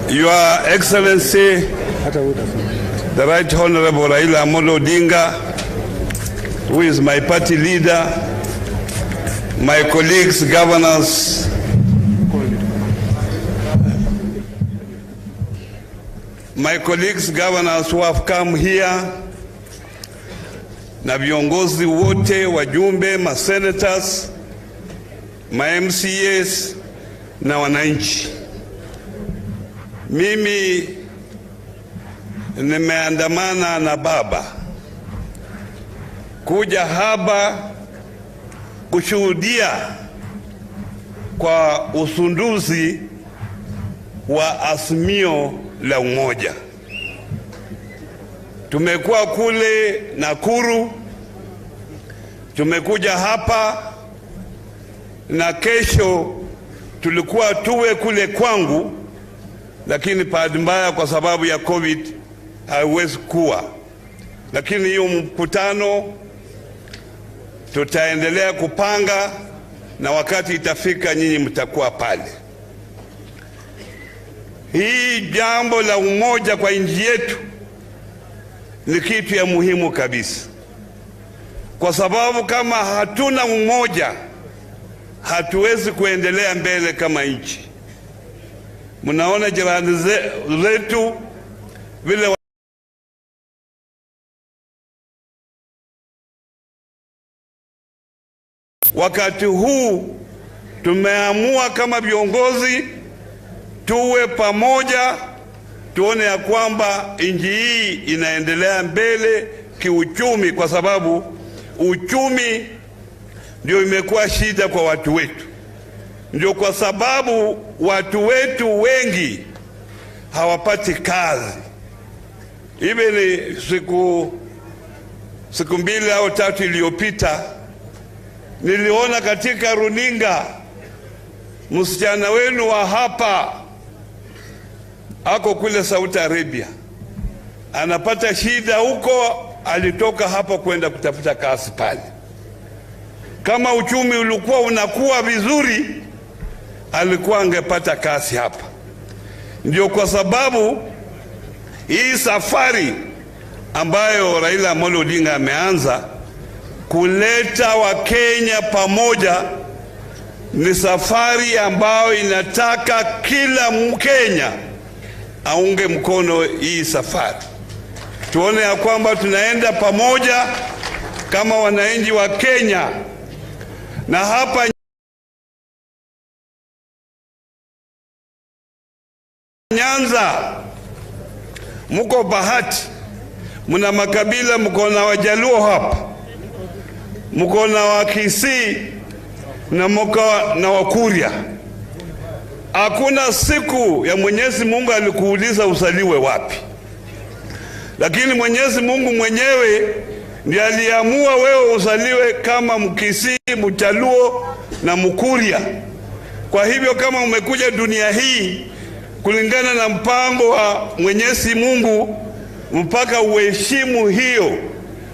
S10: Your Excellency, the Right Honorable Raila Odinga, who is my party leader, my colleagues, governors, who have come here, na viongozi wote, wajumbe, masenators, ma-MCAs na wananchi. Mimi nimeandamana na baba kuja hapa kushuhudia kwa usunduzi wa azimio la umoja. Tumekuwa kule Nakuru, tumekuja hapa, na kesho tulikuwa tuwe kule kwangu, lakini bahati mbaya kwa sababu ya COVID haiwezi kuwa. Lakini hiyo mkutano tutaendelea kupanga, na wakati itafika nyinyi mtakuwa pale. Hii jambo la umoja kwa nchi yetu ni kitu ya muhimu kabisa, kwa sababu kama hatuna umoja hatuwezi kuendelea mbele kama nchi. Mnaona jirani zetu vile wakati huu tumeamua kama viongozi tuwe pamoja, tuone ya kwamba nchi hii inaendelea mbele kiuchumi, kwa sababu uchumi ndio imekuwa shida kwa watu wetu. Ndio kwa sababu watu wetu wengi hawapati kazi. Hivi ni siku 2 au 3 iliyopita niliona katika runinga msichana wenu wa hapa ako kule Saudi Arabia, anapata shida huko, alitoka hapa kwenda kutafuta kazi pale. Kama uchumi ulikuwa unakuwa vizuri, alikuwa angepata kazi hapa. Ndio kwa sababu hii safari ambayo Raila Odinga ameanza kuleta Wakenya pamoja ni safari ambayo inataka kila Mkenya aunge mkono hii safari. Tuone ya kwamba tunaenda pamoja kama wananchi wa Kenya, Na hapa Nyanza muko bahati, muna makabila, muko na Wajaluo hapa, muko na Wakisii na muko na Wakuria. Hakuna siku ya Mwenyezi Mungu alikuuliza usaliwe wapi, lakini Mwenyezi Mungu mwenyewe ndiye aliamua wewe usaliwe kama Mkisii, Mjaluo na Mkuria. Kwa hivyo kama umekuja dunia hii kulingana na mpango wa Mwenyezi Mungu, mpaka uheshimu hiyo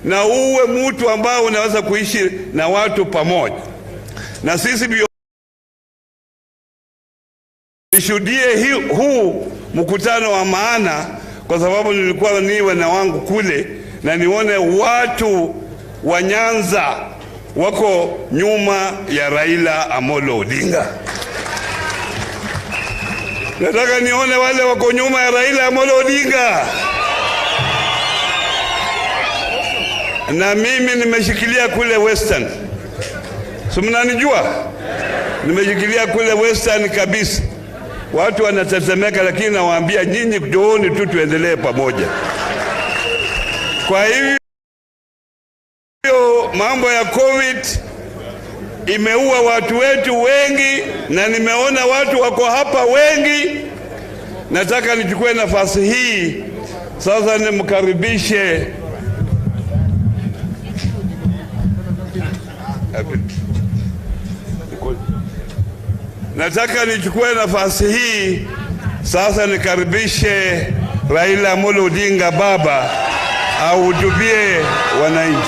S10: na uwe mtu ambao unaweza kuishi na watu pamoja. Na sisi nishuhudie huu mkutano wa maana, kwa sababu nilikuwa niwe na wangu kule na nione watu wa Nyanza wako nyuma ya Raila Amolo Odinga. Nataka nione wale wako nyuma ya Raila Amolo Odinga. Na mimi nimeshikilia kule Western. So mnanijua? Nimeshikilia kule Western kabisa. Watu wanatetemeka, lakini nawaambia nyinyi njooni tu tuendelee pamoja. Kwa hivyo mambo ya COVID imeua watu wetu wengi, na nimeona watu wako hapa wengi. Nataka nichukue nafasi hii sasa nimkaribishe Raila Amolo Odinga baba ahutubie wananchi.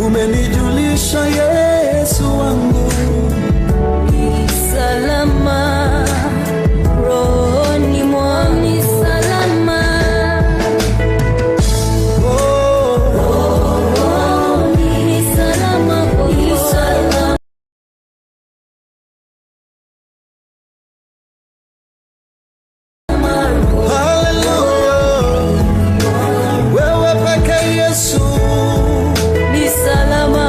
S11: Umenijulisha Yesu wangu ni salama, rohoni mwangu ni salama. Rohoni ni salama, ni salama. Hallelujah, wewe peke Yesu ni salama.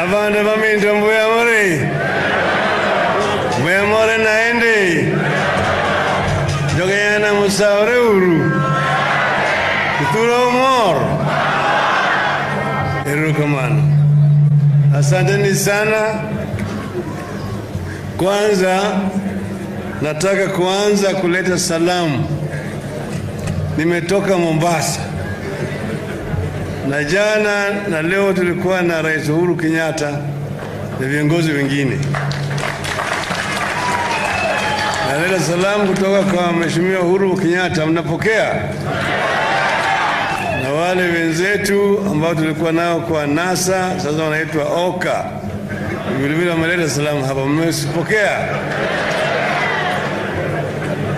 S9: Avande maminto mbuya more naende jogeyana musaure uru kuturo mor. Erukamano, asanteni sana. Kwanza nataka kuanza kuleta salamu. Nimetoka Mombasa na jana na leo tulikuwa na Rais Uhuru Kenyatta na viongozi wengine. Naleta salamu kutoka kwa Mheshimiwa Uhuru Kenyatta, mnapokea? Na wale wenzetu ambao tulikuwa nao kwa NASA sasa wanaitwa OKA, vile wameleta salamu hapa, mmesipokea?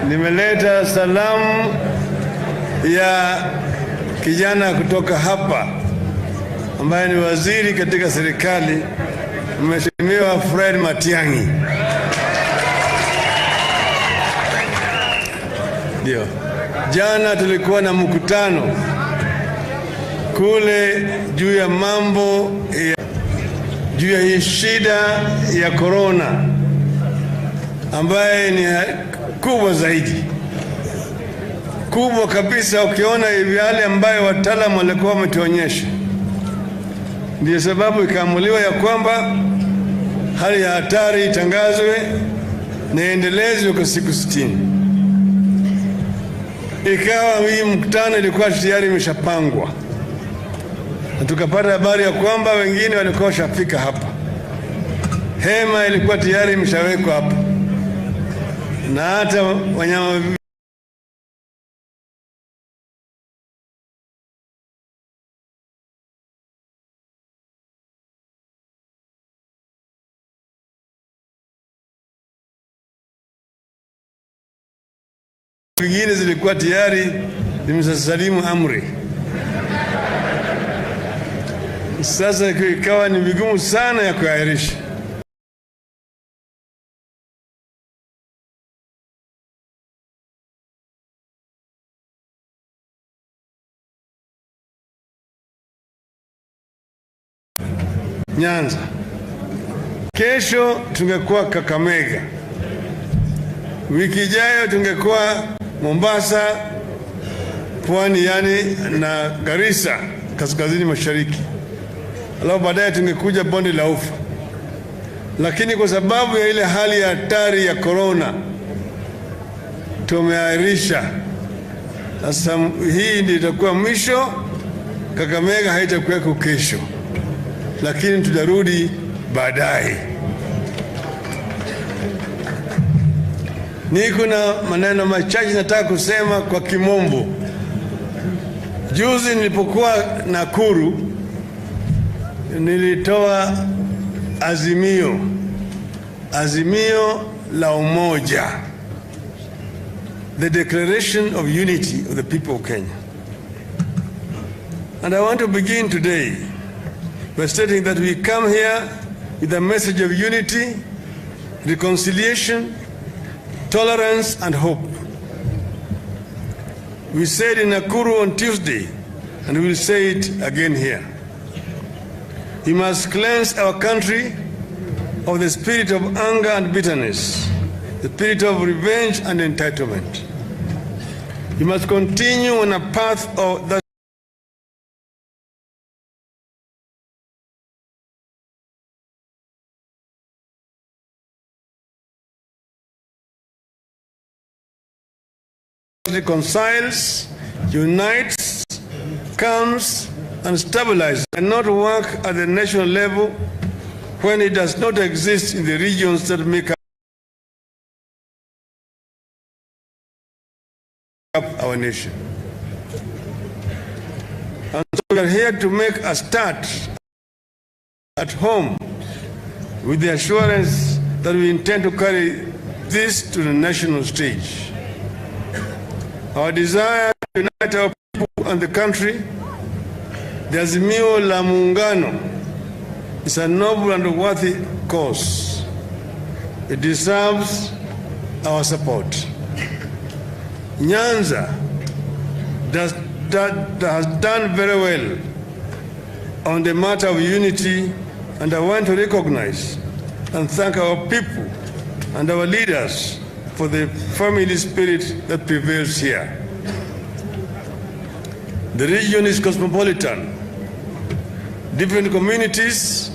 S9: Nimeleta salamu ya kijana kutoka hapa ambaye ni waziri katika serikali
S10: Mheshimiwa Fred Matiang'i. Ndio. Jana tulikuwa na mkutano kule juu ya mambo juu ya hii shida ya corona ambaye ni kubwa zaidi, kubwa kabisa, ukiona yale ambayo wataalamu walikuwa wametuonyesha. Ndio sababu ikaamuliwa ya kwamba hali ya hatari itangazwe na endelezwe kwa siku 60. Ikawa hii mkutano ilikuwa tayari imeshapangwa, na tukapata habari ya kwamba wengine walikuwa washafika hapa. Hema ilikuwa tayari imeshawekwa hapa, na hata wanyama vingine zilikuwa tayari zimesalimu amri. Sasa ikawa ni vigumu sana ya kuahirisha. Nyanza. Kesho tungekuwa Kakamega. Wiki ijayo tungekuwa Mombasa, pwani yani na Garissa kaskazini mashariki. Alafu baadaye tungekuja bonde la Ufa. Lakini kwa sababu ya ile hali ya hatari ya corona tumeahirisha. Sasa hii ndio itakuwa mwisho. Kakamega haitakuwa kesho, lakini tutarudi baadaye. Niko na maneno machache nataka kusema kwa kimombo. Juzi nilipokuwa Nakuru nilitoa azimio la umoja, the declaration of unity of the people of Kenya. And I want to begin today by stating that we come here with a message of unity, reconciliation, tolerance and hope. We said in Nakuru on Tuesday, and we will say it again here. We must cleanse our country of the spirit of anger and bitterness, the spirit of revenge and entitlement. We must continue on a path of that reconciles, unites, calms, and stabilizes, and not work at the national level when it does not exist in the regions that make up our nation. And so we are here to make a start at home with the assurance that we intend to carry this to the national stage. Our desire to unite our people and the country, the Azimio la Muungano, is a noble and worthy cause. It deserves our support. Nyanza has done very well on the matter of unity, and I want to recognize and thank our people and our leaders for the family spirit that prevails here. The region is cosmopolitan. Different communities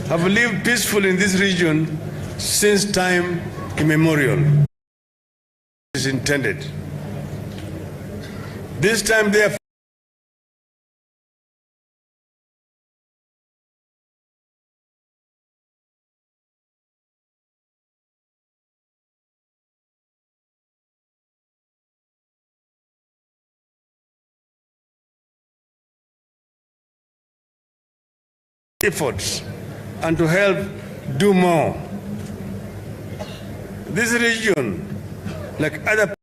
S10: have lived peacefully in this region since time immemorial. Is intended. This time, therefore, efforts and to help do more. This region, like other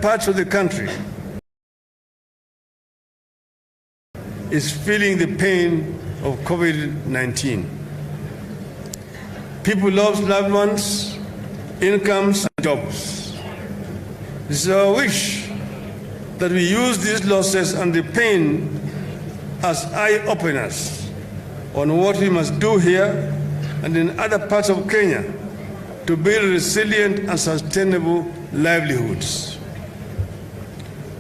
S10: parts of the country, is feeling the pain of COVID-19. People lost loved ones, incomes, and jobs. It is our wish that we use these losses and the pain as eye-openers on what we must do here and in other parts of Kenya to build resilient and sustainable livelihoods.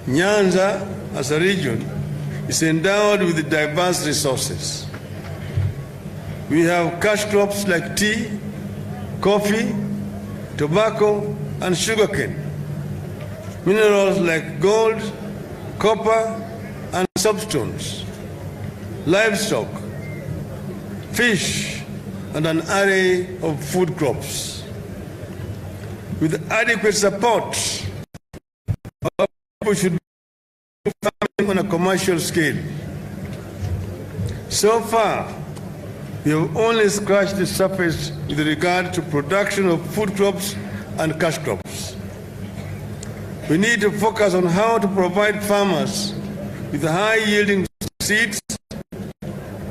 S10: Nyanza, as a region, is endowed with diverse resources. We have cash crops like tea, coffee, tobacco, and sugarcane. Minerals like gold, copper, and soapstones. Livestock, fish, and an array of food crops. With adequate support, our people should be farming on a commercial scale. So far, we have only scratched the surface with regard to production of food crops and cash crops. We need to focus on how to provide farmers with high-yielding seeds,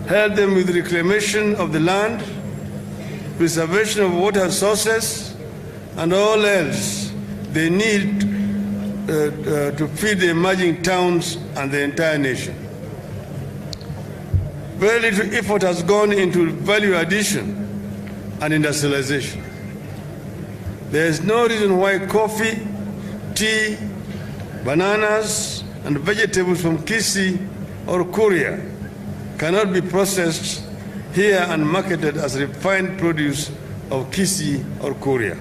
S10: help them with reclamation of the land, preservation of water sources, and all else they need to feed the emerging towns and the entire nation. Very little effort has gone into value addition and industrialization. There is no reason why coffee, tea, bananas, and vegetables from Kisii or Korea cannot be processed here and marketed as refined produce of Kisii or Korea.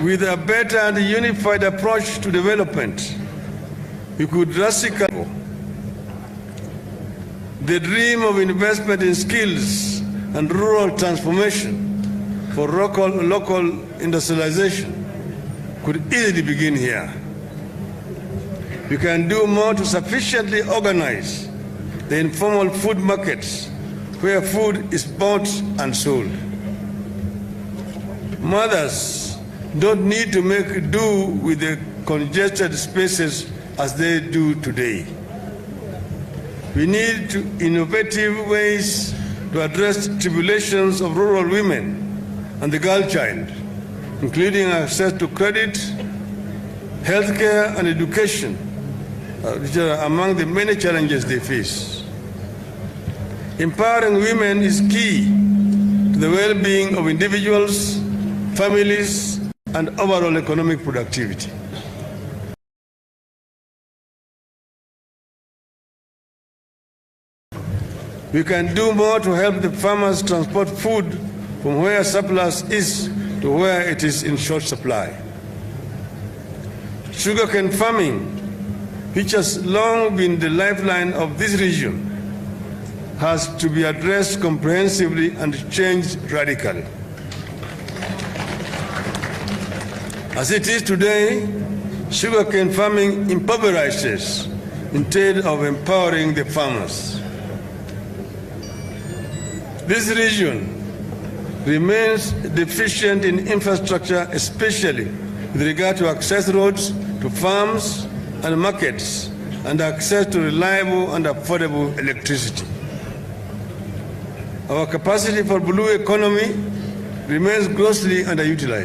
S10: With a better and unified approach to development, we could drastically the dream of investment in skills and rural transformation for local industrialization could easily begin here. We can do more to sufficiently organize the informal food markets where food is bought and sold. Mothers don't need to make do with the congested spaces as they do today. We need innovative ways to address tribulations of rural women and the girl child, including access to credit, healthcare, and education, which are among the many challenges they face. Empowering women is key to the well-being of individuals, families, and overall economic productivity. We can do more to help the farmers transport food from where surplus is to where it is in short supply. Sugarcane farming, which has long been the lifeline of this region, has to be addressed comprehensively and changed radically. As it is today, sugarcane farming impoverishes instead of empowering the farmers. This region remains deficient in infrastructure, especially with regard to access roads to farms and markets and access to reliable and affordable electricity. Our capacity for blue economy remains grossly underutilized.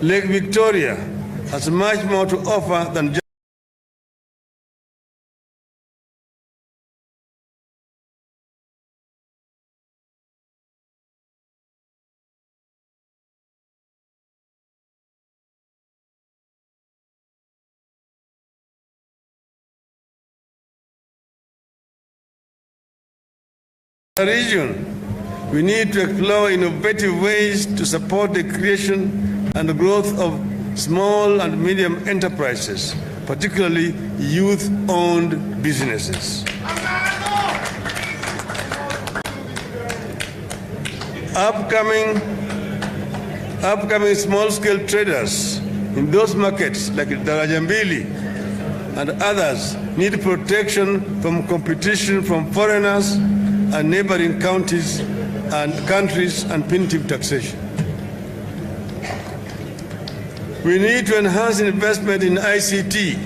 S10: Lake Victoria has much more to offer than just the region. We need to explore innovative ways to support the creation and the growth of small and medium enterprises, particularly youth-owned businesses. Upcoming small-scale traders in those markets like Darajambili and others need protection from competition from foreigners and neighboring counties and countries and punitive taxation. We need to enhance investment in ICT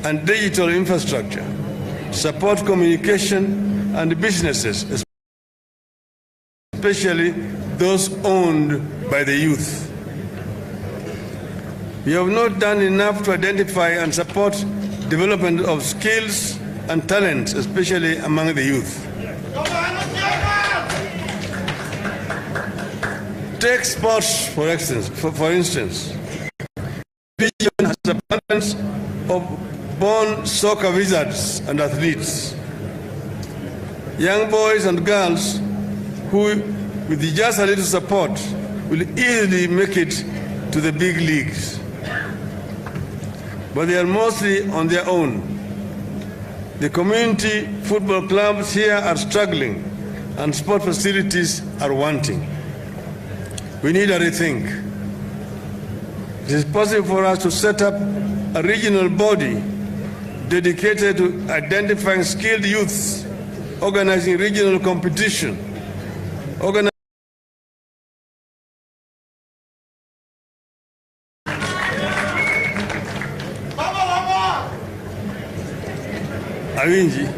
S10: and digital infrastructure, support communication and businesses, especially those owned by the youth. We have not done enough to identify and support development of skills and talents, especially among the youth. Take sports, for instance. The region has abundance of born soccer wizards and athletes. Young boys and girls who, with just a little support, will easily make it to the big leagues. But they are mostly on their own. The community football clubs here are struggling and sport facilities are wanting. We need a rethink. It is possible for us to set up a regional body dedicated to identifying skilled youths, organizing regional competition, Awinji.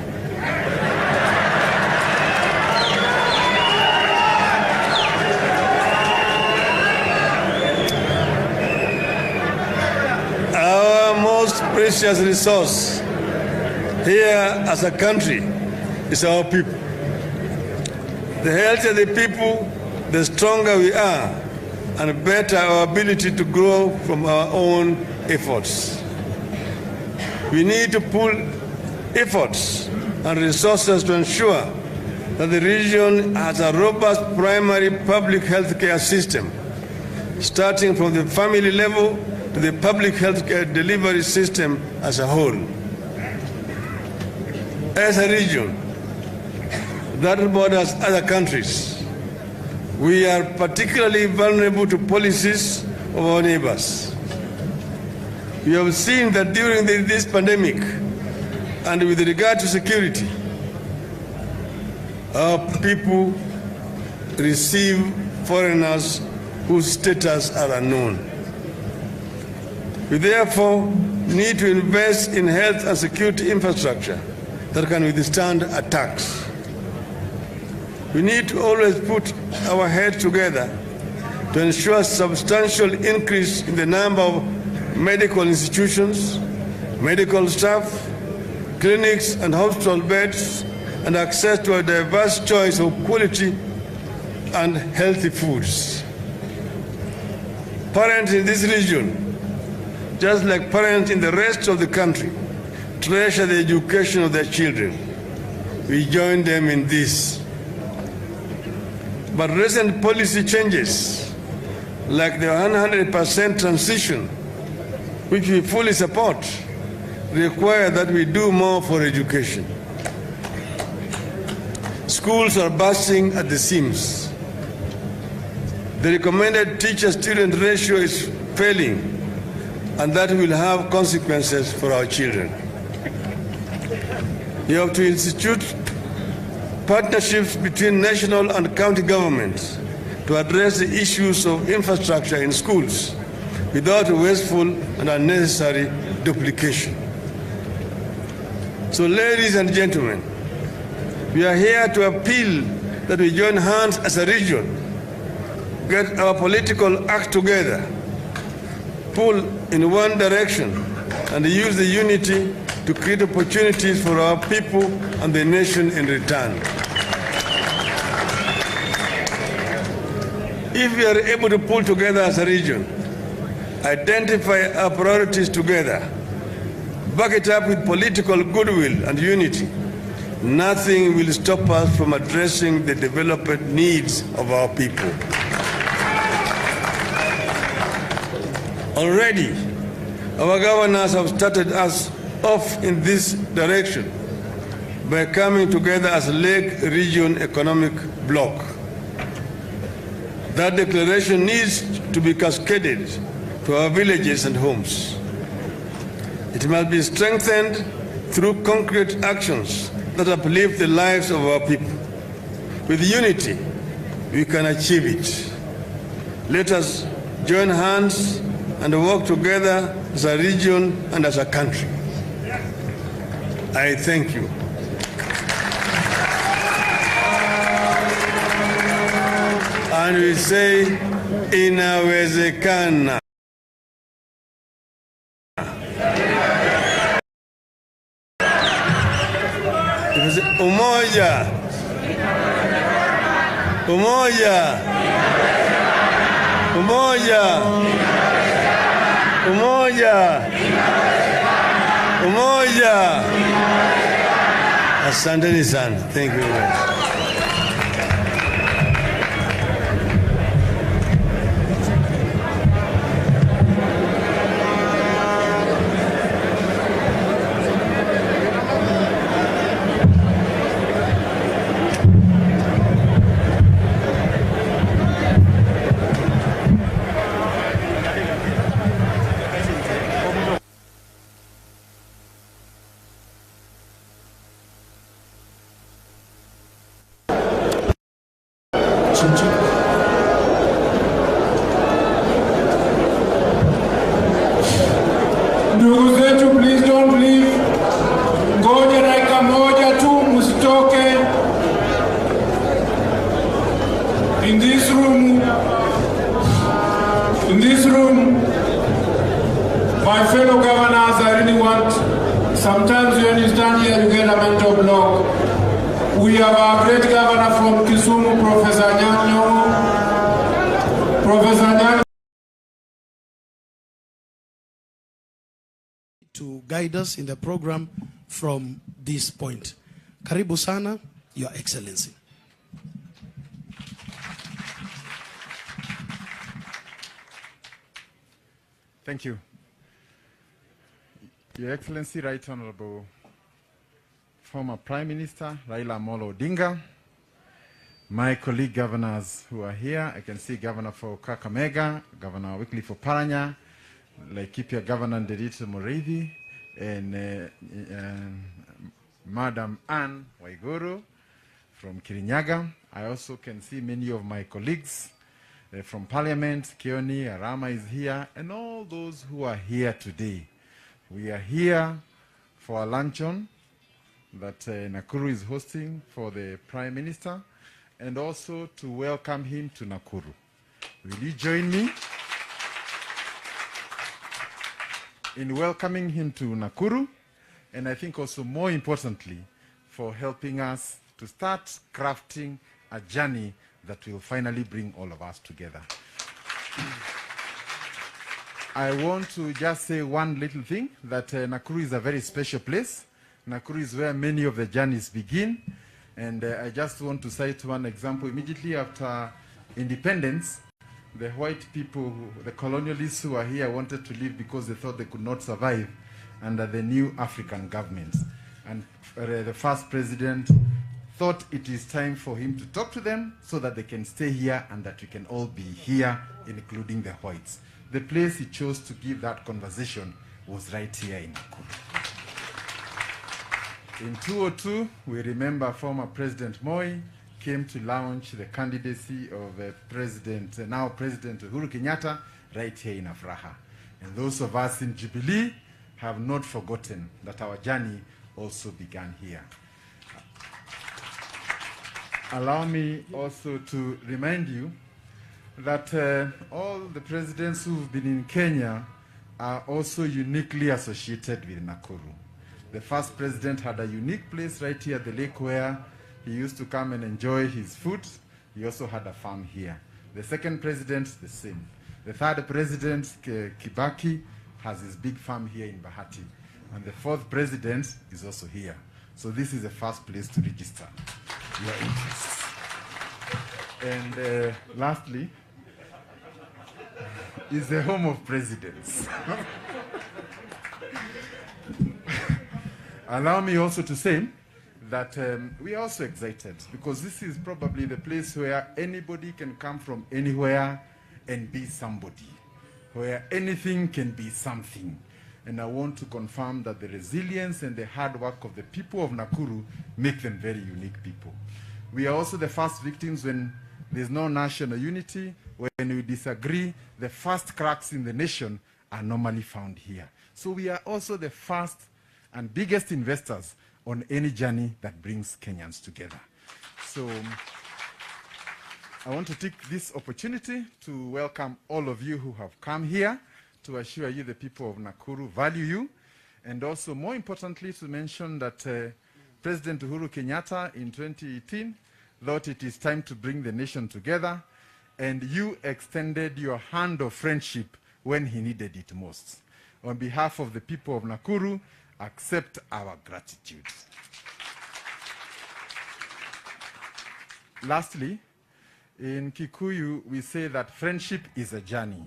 S10: Our most precious resource here as a country is our people. The healthier the people, the stronger we are, and better our ability to grow from our own efforts. We need to pool efforts and resources to ensure that the region has a robust primary public health care system, starting from the family level to the public health care delivery system as a whole. As a region that borders other countries, we are particularly vulnerable to policies of our neighbors. We have seen that during this pandemic, and with regard to security, our people receive foreigners whose status are unknown. We therefore need to invest in health and security infrastructure that can withstand attacks. We need to always put our heads together to ensure substantial increase in the number of medical institutions, medical staff, clinics and hospital beds, and access to a diverse choice of quality and healthy foods. Parents in this region, just like parents in the rest of the country, treasure the education of their children. We join them in this. But recent policy changes, like the 100% transition, which we fully support, require that we do more for education. Schools are bursting at the seams. The recommended teacher-student ratio is failing, and that will have consequences for our children. You have to institute partnerships between national and county governments to address the issues of infrastructure in schools without wasteful and unnecessary duplication. So, ladies and gentlemen, we are here to appeal that we join hands as a region, get our political act together, pull in one direction, and use the unity to create opportunities for our people and the nation in return. If we are able to pull together as a region, identify our priorities together, back it up with political goodwill and unity, nothing will stop us from addressing the development needs of our people. Already, our governors have started us off in this direction by coming together as a Lake Region Economic Bloc. That declaration needs to be cascaded to our villages and homes. It must be strengthened through concrete actions that uplift the lives of our people.
S12: With unity, we can achieve it. Let us join hands and work together as a region and as a country. I thank you. And we say, inawezekana. Umoja. Umoja. Umoja. Umoja. Umoja. Asanteni sana. Thank you very much.
S13: Ndugu zetu, please don't leave. Ngoja dakika moja tu, msitoke. In this room, my fellow governors, I really want, sometimes when you stand here, you get a mental block. We have our great governor from Kisumu, Professor Nyanza. Professor Nyanza.
S7: To guide us in the program from this point. Karibu sana, Your Excellency.
S8: Thank you. Your Excellency, Right Honorable former Prime Minister Raila Odinga, my colleague governors who are here, I can see Governor for Kakamega, Governor Wycliffe for Paranya, Laikipia Governor Nderitu Mureithi, and Madam Anne Waiguru from Kirinyaga. I also can see many of my colleagues from Parliament. Kioni Arama is here, and all those who are here today. We are here for a luncheon that Nakuru is hosting for the Prime Minister, and also to welcome him to Nakuru. Will you join me in welcoming him to Nakuru, and I think also more importantly, for helping us to start crafting a journey that will finally bring all of us together. I want to just say one little thing, that Nakuru is a very special place. Nakuru is where many of the journeys begin, and I just want to cite one example. Immediately after independence, the white people, the colonialists who are here, wanted to leave because they thought they could not survive under the new African government. And the first president thought it is time for him to talk to them so that they can stay here and that we can all be here, including the whites. The place he chose to give that conversation was right here in Nakuru. In 2002, we remember former President Moi came to launch the candidacy of now President Uhuru Kenyatta right here in Afraha. And those of us in Jubilee have not forgotten that our journey also began here. Allow me also to remind you that all the presidents who've been in Kenya are also uniquely associated with Nakuru. The first president had a unique place right here at the lake where he used to come and enjoy his food. He also had a farm here. The second president, the same. The third president, Kibaki, has his big farm here in Bahati. And the fourth president is also here. So this is the first place to register your interests. And lastly, is the home of presidents. Allow me also to say that we are also excited because this is probably the place where anybody can come from anywhere and be somebody, where anything can be something. And I want to confirm that the resilience and the hard work of the people of Nakuru make them very unique people. We are also the first victims when there's no national unity, when we disagree. The first cracks in the nation are normally found here. So we are also the first and biggest investors on any journey that brings Kenyans together. So I want to take this opportunity to welcome all of you who have come here, to assure you the people of Nakuru value you, and also more importantly to mention that President Uhuru Kenyatta in 2018 thought it is time to bring the nation together, and you extended your hand of friendship when he needed it most. On behalf of the people of Nakuru, accept our gratitude. Lastly, in Kikuyu, we say that friendship is a journey.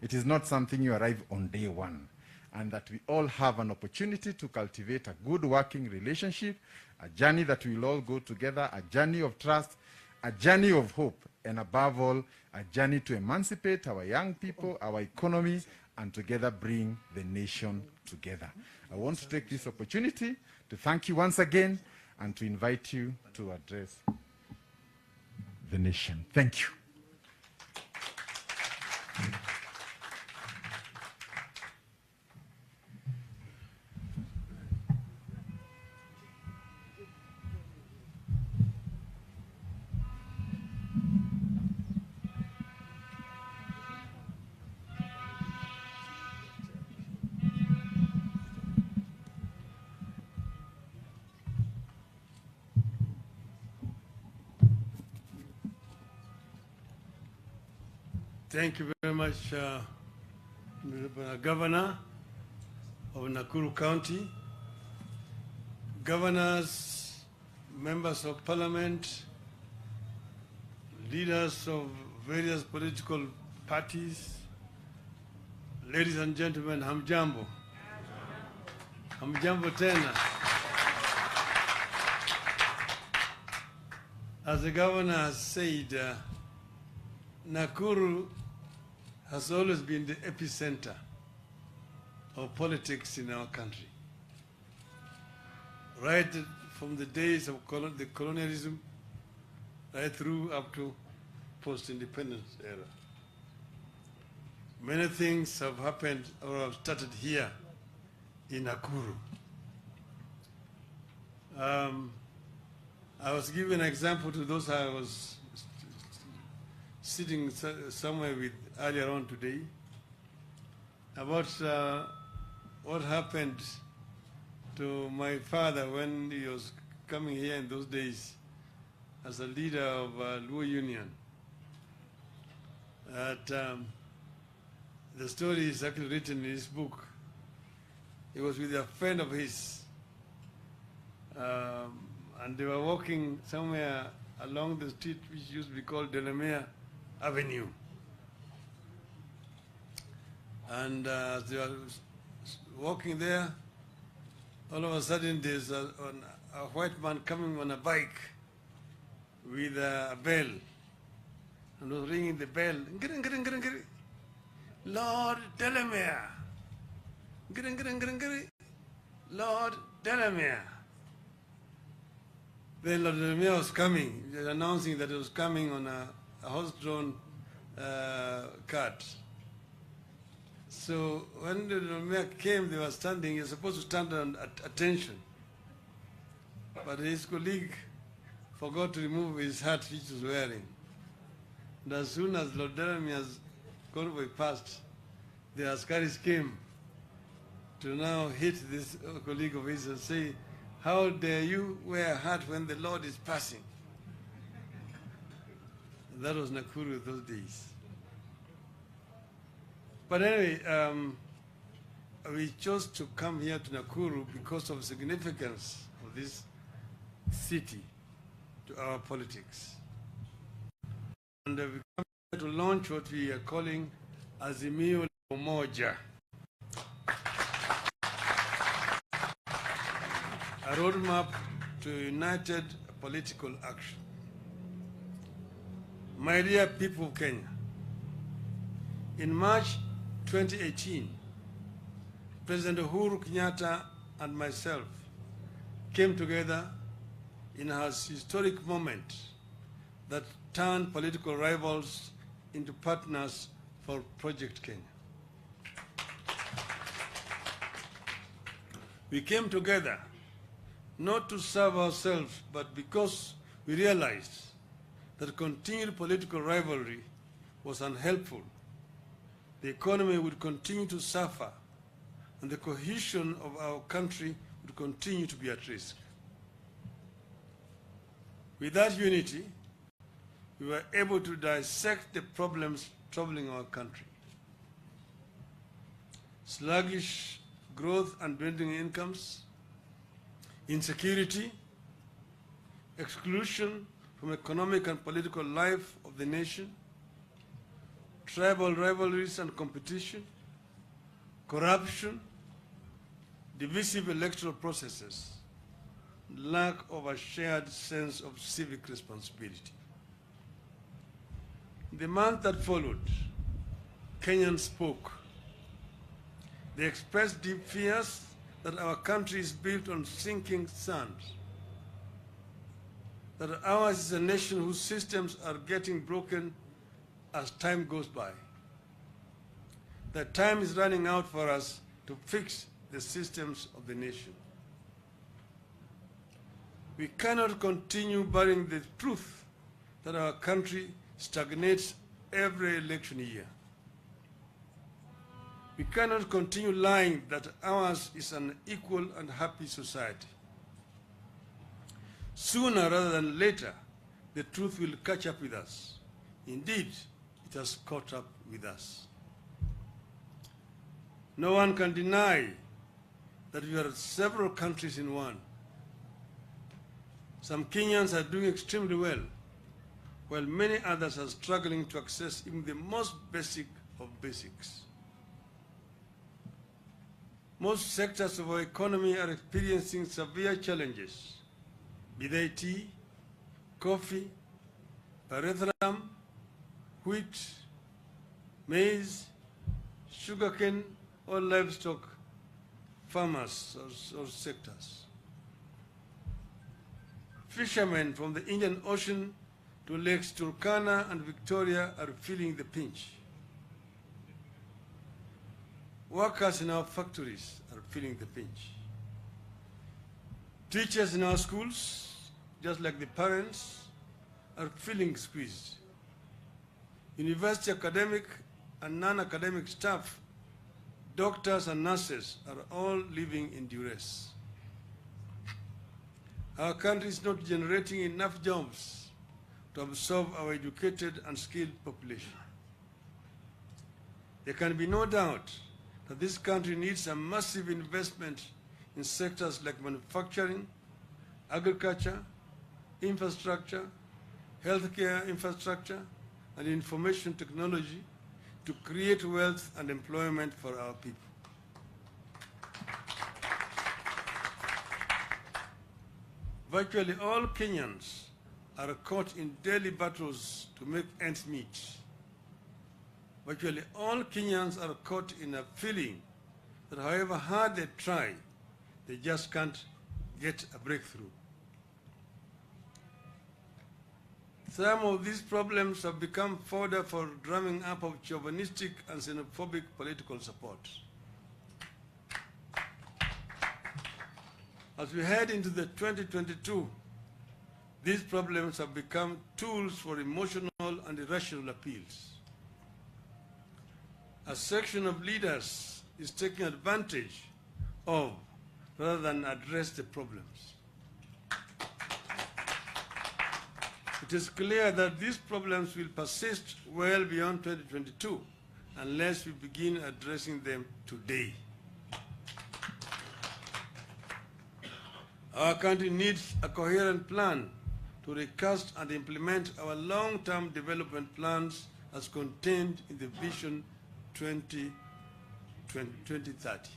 S8: It is not something you arrive on day one, and that we all have an opportunity to cultivate a good working relationship, a journey that we will all go together, a journey of trust, a journey of hope, and above all, a journey to emancipate our young people, our economy, and together bring the nation together. I want to take this opportunity to thank you once again and to invite you to address the nation. Thank you.
S12: Thank you very much, Governor of Nakuru County, governors, members of parliament, leaders of various political parties, ladies and gentlemen, hamjambo. Hamjambo tena. As the governor has said, Nakuru has always been the epicenter of politics in our country. Right from the days of the colonialism, right through up to post-independence era. Many things have happened or have started here in Nakuru. I was giving an example to those I was sitting somewhere with earlier on today about what happened to my father when he was coming here in those days as a leader of Luo Union. The story is actually written in his book. He was with a friend of his, and they were walking somewhere along the street which used to be called Delamere Avenue. And as they were walking there, all of a sudden there's a white man coming on a bike with a bell, and was ringing the bell. Lord Delamere. Lord Delamere. Then Lord Delamere was coming, announcing that he was coming on a horse-drawn cart. So when the mayor came, they were standing. He was supposed to stand at attention, but his colleague forgot to remove his hat which he was wearing. And as soon as Lord Delamere's convoy passed, the Askaris came to now hit this colleague of his and say, "How dare you wear a hat when the Lord is passing?" That was Nakuru those days. But anyway, we chose to come here to Nakuru because of the significance of this city to our politics. And we come here to launch what we are calling Azimio la Umoja, a roadmap to united political action. My dear people of Kenya, in March 2018, President Uhuru Kenyatta and myself came together in a historic moment that turned political rivals into partners for Project Kenya. We came together not to serve ourselves, but because we realized that continued political rivalry was unhelpful. The economy would continue to suffer, and the cohesion of our country would continue to be at risk. With that unity, we were able to dissect the problems troubling our country. Sluggish growth and dwindling incomes, insecurity, exclusion from economic and political life of the nation, tribal rivalries and competition, corruption, divisive electoral processes, lack of a shared sense of civic responsibility. In the month that followed, Kenyans spoke. They expressed deep fears that our country is built on sinking sand, that ours is a nation whose systems are getting broken as time goes by, that time is running out for us to fix the systems of the nation. We cannot continue burying the truth that our country stagnates every election year. We cannot continue lying that ours is an equal and happy society. Sooner rather than later, the truth will catch up with us. Indeed, it has caught up with us. No one can deny that we are several countries in one. Some Kenyans are doing extremely well, while many others are struggling to access even the most basic of basics. Most sectors of our economy are experiencing severe challenges, be they tea, coffee, pyrethrum, wheat, maize, sugarcane, or livestock farmers or sectors. Fishermen from the Indian Ocean to Lakes Turkana and Victoria are feeling the pinch. Workers in our factories are feeling the pinch. Teachers in our schools, just like the parents, are feeling squeezed. University academic and non-academic staff, doctors and nurses are all living in duress. Our country is not generating enough jobs to absorb our educated and skilled population. There can be no doubt that this country needs a massive investment in sectors like manufacturing, agriculture, infrastructure, healthcare infrastructure, and information technology to create wealth and employment for our people. Virtually all Kenyans are caught in daily battles to make ends meet. Virtually all Kenyans are caught in a feeling that however hard they try, they just can't get a breakthrough. Some of these problems have become fodder for drumming up of chauvinistic and xenophobic political support. As we head into the 2022, these problems have become tools for emotional and irrational appeals. A section of leaders is taking advantage of rather than address the problems. It is clear that these problems will persist well beyond 2022 unless we begin addressing them today. Our country needs a coherent plan to recast and implement our long-term development plans as contained in the Vision 2030.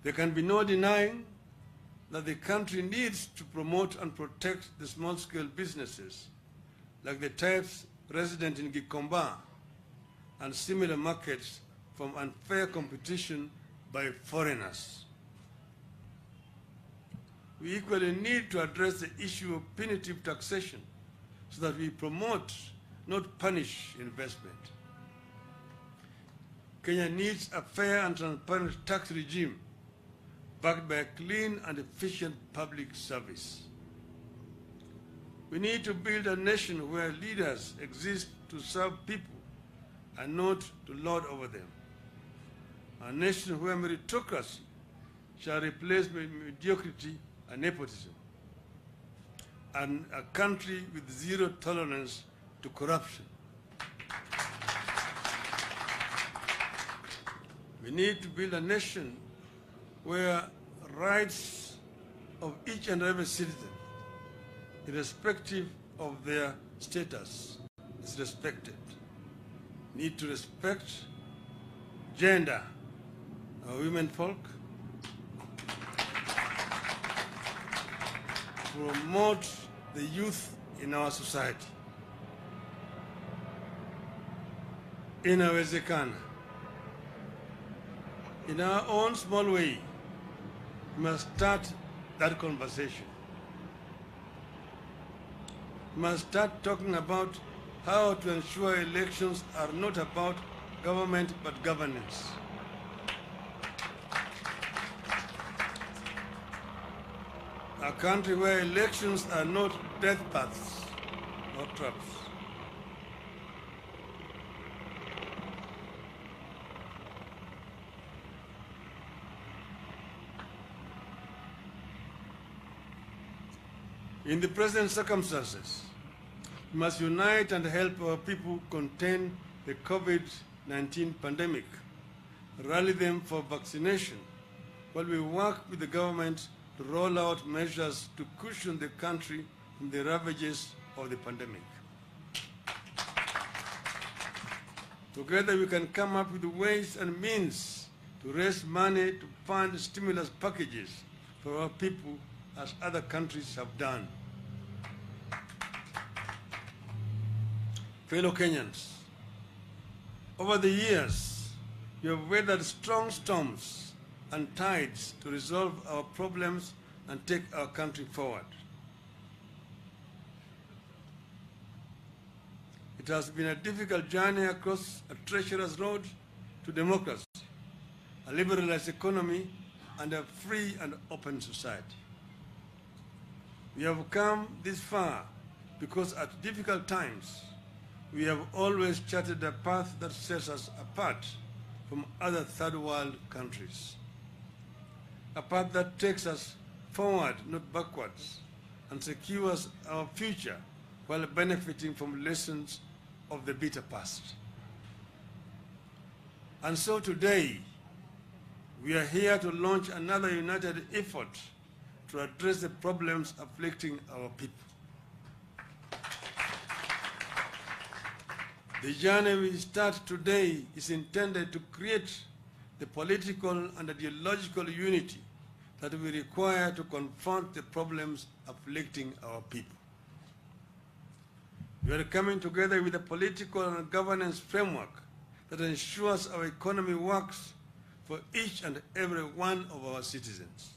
S12: There can be no denying that the country needs to promote and protect the small-scale businesses, like the types resident in Gikomba and similar markets, from unfair competition by foreigners. we equally need to address the issue of punitive taxation so that we promote, not punish, investment. Kenya needs a fair and transparent tax regime backed by a clean and efficient public service. We need to build a nation where leaders exist to serve people and not to lord over them. A nation where meritocracy shall replace mediocrity and nepotism. And a country with zero tolerance to corruption. We need to build a nation where rights of each and every citizen, irrespective of their status, is respected. We need to respect gender, our women folk, promote the youth in our society. Inawezekana. In our own small way, we must start that conversation. We must start talking about how to ensure elections are not about government but governance. A country where elections are not death paths or traps. In the present circumstances, we must unite and help our people contain the COVID-19 pandemic, rally them for vaccination, while we work with the government to roll out measures to cushion the country from the ravages of the pandemic. Together we can come up with ways and means to raise money to fund stimulus packages for our people as other countries have done. Fellow Kenyans, over the years, we have weathered strong storms and tides to resolve our problems and take our country forward. It has been a difficult journey across a treacherous road to democracy, a liberalized economy, and a free and open society. We have come this far because at difficult times, we have always charted a path that sets us apart from other third world countries. A path that takes us forward, not backwards, and secures our future while benefiting from lessons of the bitter past. And so today, we are here to launch another united effort to address the problems afflicting our people. The journey we start today is intended to create the political and ideological unity that we require to confront the problems afflicting our people. We are coming together with a political and governance framework that ensures our economy works for each and every one of our citizens.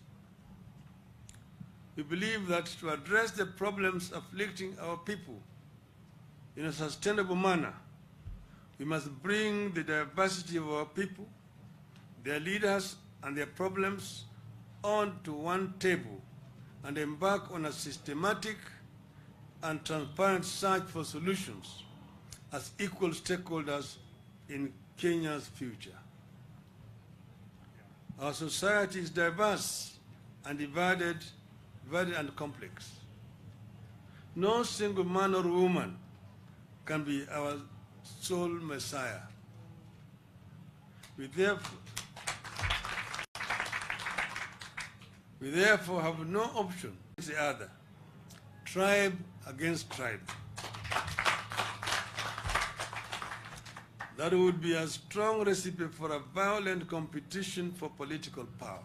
S12: We believe that to address the problems afflicting our people in a sustainable manner, we must bring the diversity of our people, their leaders, and their problems onto one table and embark on a systematic and transparent search for solutions as equal stakeholders in Kenya's future. Our society is diverse and divided and complex. No single man or woman can be our sole Messiah. We therefore have no option against the other, tribe against tribe. That would be a strong recipe for a violent competition for political power.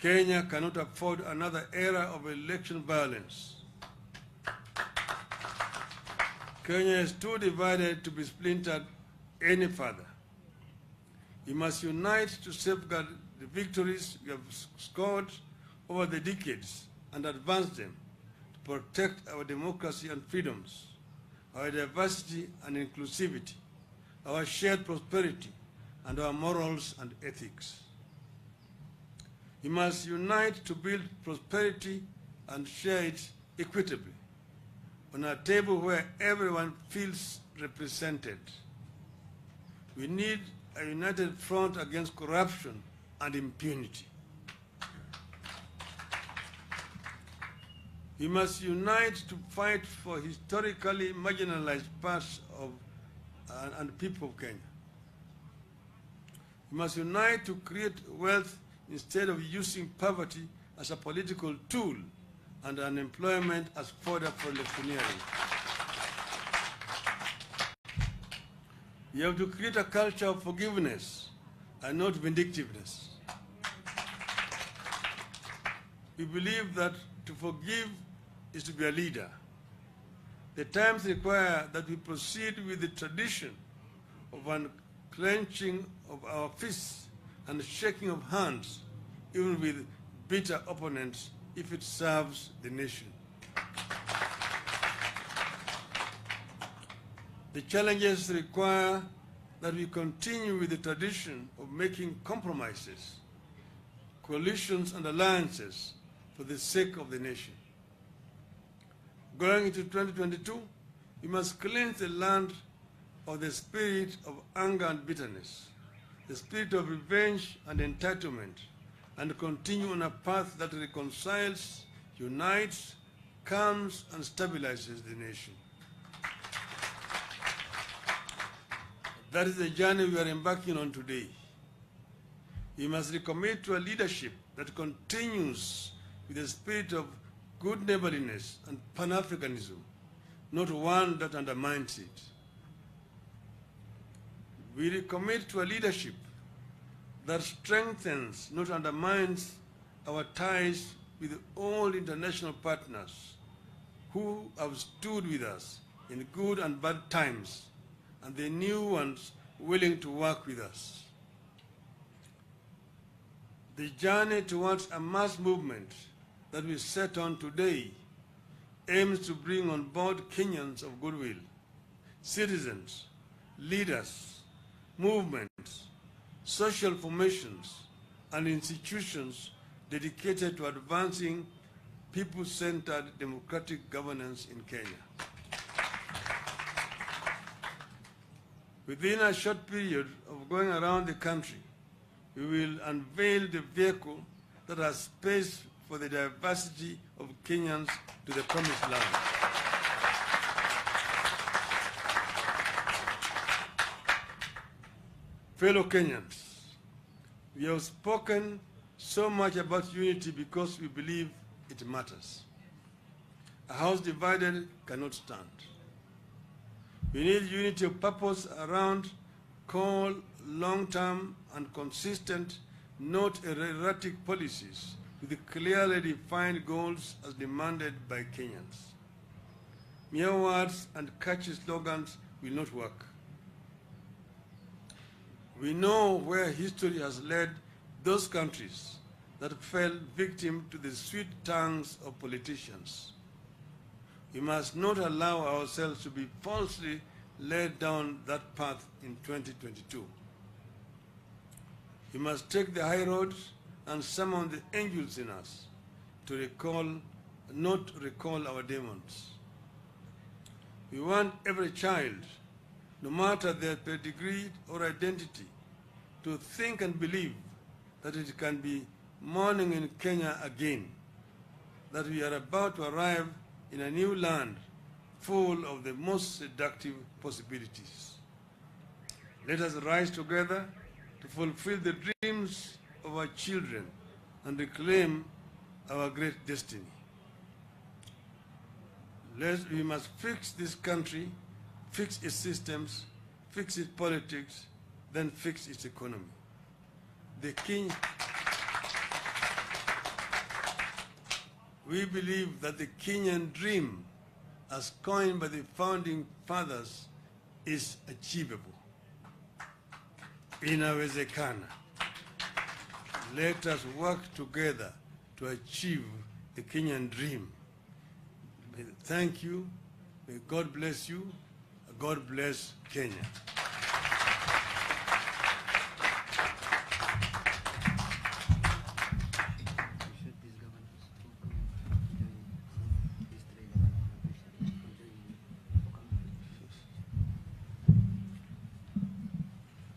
S12: Kenya cannot afford another era of election violence. Kenya is too divided to be splintered any further. We must unite to safeguard the victories we have scored over the decades and advance them to protect our democracy and freedoms, our diversity and inclusivity, our shared prosperity, and our morals and ethics. We must unite to build prosperity and share it equitably on a table where everyone feels represented. We need a united front against corruption and impunity. We must unite to fight for historically marginalized parts of and people of Kenya. We must unite to create wealth instead of using poverty as a political tool and unemployment as fodder for electioneering. We have to create a culture of forgiveness and not vindictiveness. We believe that to forgive is to be a leader. The times require that we proceed with the tradition of unclenching of our fists and shaking of hands, even with bitter opponents, if it serves the nation. The challenges require that we continue with the tradition of making compromises, coalitions and alliances for the sake of the nation. Going into 2022, we must cleanse the land of the spirit of anger and bitterness, the spirit of revenge and entitlement, and continue on a path that reconciles, unites, calms, and stabilizes the nation. That is the journey we are embarking on today. We must recommit to a leadership that continues with the spirit of good neighborliness and Pan-Africanism, not one that undermines it. We recommit to a leadership that strengthens, not undermines, our ties with all international partners who have stood with us in good and bad times, and the new ones willing to work with us. The journey towards a mass movement that we set on today aims to bring on board Kenyans of goodwill, citizens, leaders, movements, social formations, and institutions dedicated to advancing people-centered democratic governance in Kenya. Within a short period of going around the country, we will unveil the vehicle that has space for the diversity of Kenyans to the promised land. Fellow Kenyans, we have spoken so much about unity because we believe it matters. A house divided cannot stand. We need unity of purpose around core, long-term, and consistent, not erratic policies with clearly defined goals as demanded by Kenyans. Mere words and catchy slogans will not work. We know where history has led those countries that fell victim to the sweet tongues of politicians. We must not allow ourselves to be falsely led down that path in 2022. We must take the high road and summon the angels in us to not recall our demons. We want every child, no matter their pedigree or identity, to think and believe that it can be morning in Kenya again, that we are about to arrive in a new land full of the most seductive possibilities. Let us rise together to fulfill the dreams of our children and reclaim our great destiny. We must fix this country, fix its systems, fix its politics, then fix its economy. We believe that the Kenyan dream, as coined by the founding fathers, is achievable. Inawezekana. Let us work together to achieve the Kenyan dream. Thank you. May God bless you. God bless Kenya.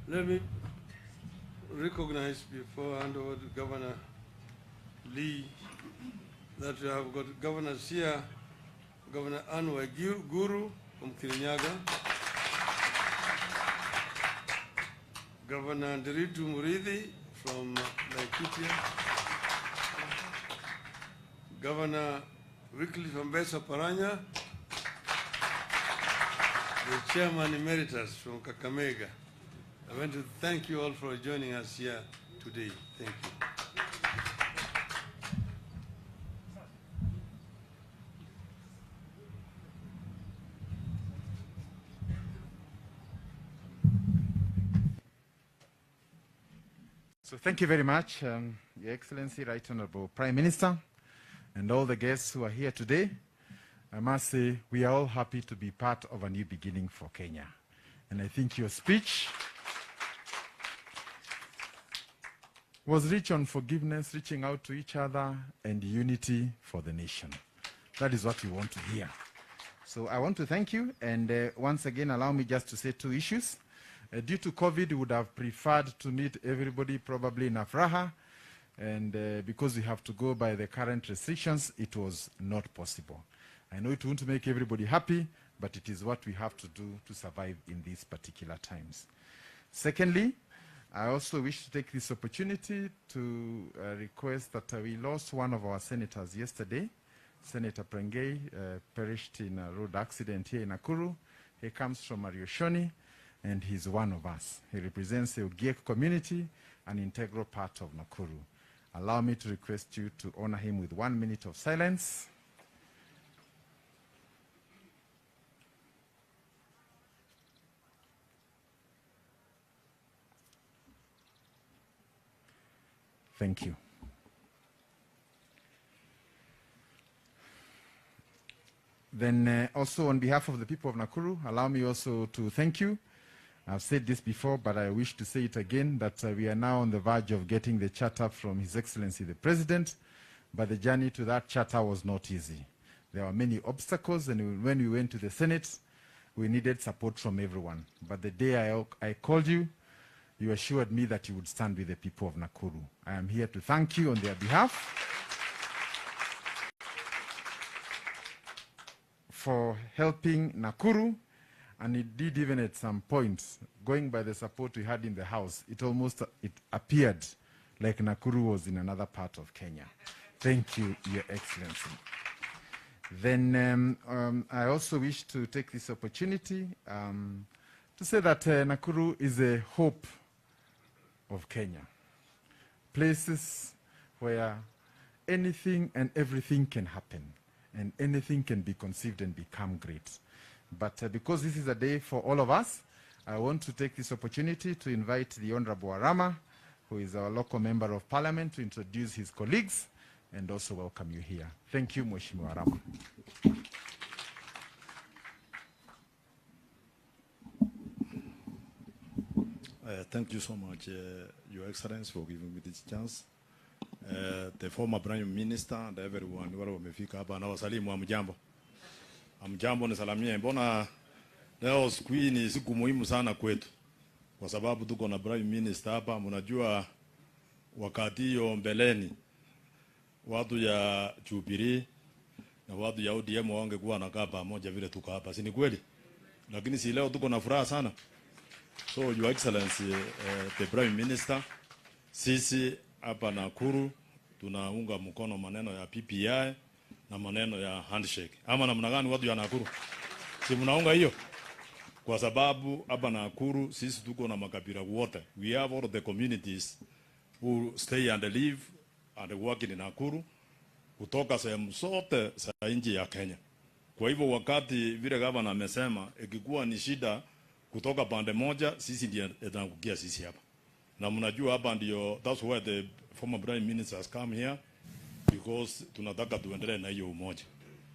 S12: Let me recognize before I hand over to Governor Lee that we have got governors here, Governor Anwar Guru from Kirinyaga, Governor Nderitu Murithi from Laikipia, Governor Wycliffe Ambesa Paranya, the Chairman Emeritus from Kakamega. I want to thank you all for joining us here today. Thank you.
S8: So thank you very much, Your Excellency, Right Honorable Prime Minister, and all the guests who are here today. I must say we are all happy to be part of a new beginning for Kenya. And I think your speech was rich on forgiveness, reaching out to each other, and unity for the nation. That is what we want to hear. So I want to thank you, and once again, allow me just to say two issues. Due to COVID, we would have preferred to meet everybody probably in Afraha, and because we have to go by the current restrictions, it was not possible. I know it won't make everybody happy, but it is what we have to do to survive in these particular times. Secondly, I also wish to take this opportunity to request that we lost one of our senators yesterday. Senator Prengei perished in a road accident here in Nakuru. He comes from Arioshoni, and he's one of us. He represents the Ogiek community, an integral part of Nakuru. Allow me to request you to honor him with 1 minute of silence. Thank you. Then also on behalf of the people of Nakuru, allow me also to thank you. I've said this before, but I wish to say it again, that we are now on the verge of getting the charter from His Excellency the President, but the journey to that charter was not easy. There were many obstacles, and when we went to the Senate, we needed support from everyone. But the day I called you, you assured me that you would stand with the people of Nakuru. I am here to thank you on their behalf for helping Nakuru, and it did even at some points, going by the support we had in the House, it appeared like Nakuru was in another part of Kenya. Thank you, Your Excellency. Then I also wish to take this opportunity to say that Nakuru is a hope of Kenya. Places where anything and everything can happen, and anything can be conceived and become great. But because this is a day for all of us, I want to take this opportunity to invite the Honorable Arama, who is our local member of parliament, to introduce his colleagues and also welcome you here. Thank you, Mheshimiwa Arama.
S14: Thank you so much, Your Excellency, for giving me this chance. The former Prime Minister and everyone wale wamefika hapa na wasalimu amjambo. Amjambo ni salamia. Mbona leo siku hii ni siku muhimu sana kwetu, kwa sababu tuko na Prime Minister hapa. Mnajua wakati hiyo mbeleni watu ya Jubilee na watu ya ODM wangekuwa wanakaa pamoja vile tuko hapa, si ni kweli? Lakini si leo tuko na furaha sana. So Your Excellency, the Prime Minister, sisi hapa Nakuru tunaunga mkono maneno ya PPI na maneno ya handshake. Ama namna gani watu ya Nakuru? Si mnaunga hiyo? Kwa sababu hapa Nakuru sisi tuko na makabila wote. We have all the communities who stay and live and work in Nakuru kutoka sehemu zote za nchi ya Kenya. Kwa hivyo wakati vile gavana amesema ikikuwa ni shida kutoka pande moja, sisi ndiye tunakukia sisi hapa. Na mnajua hapa ndio, that's why the former Prime Minister has come here because tunataka tuendelee na hiyo umoja.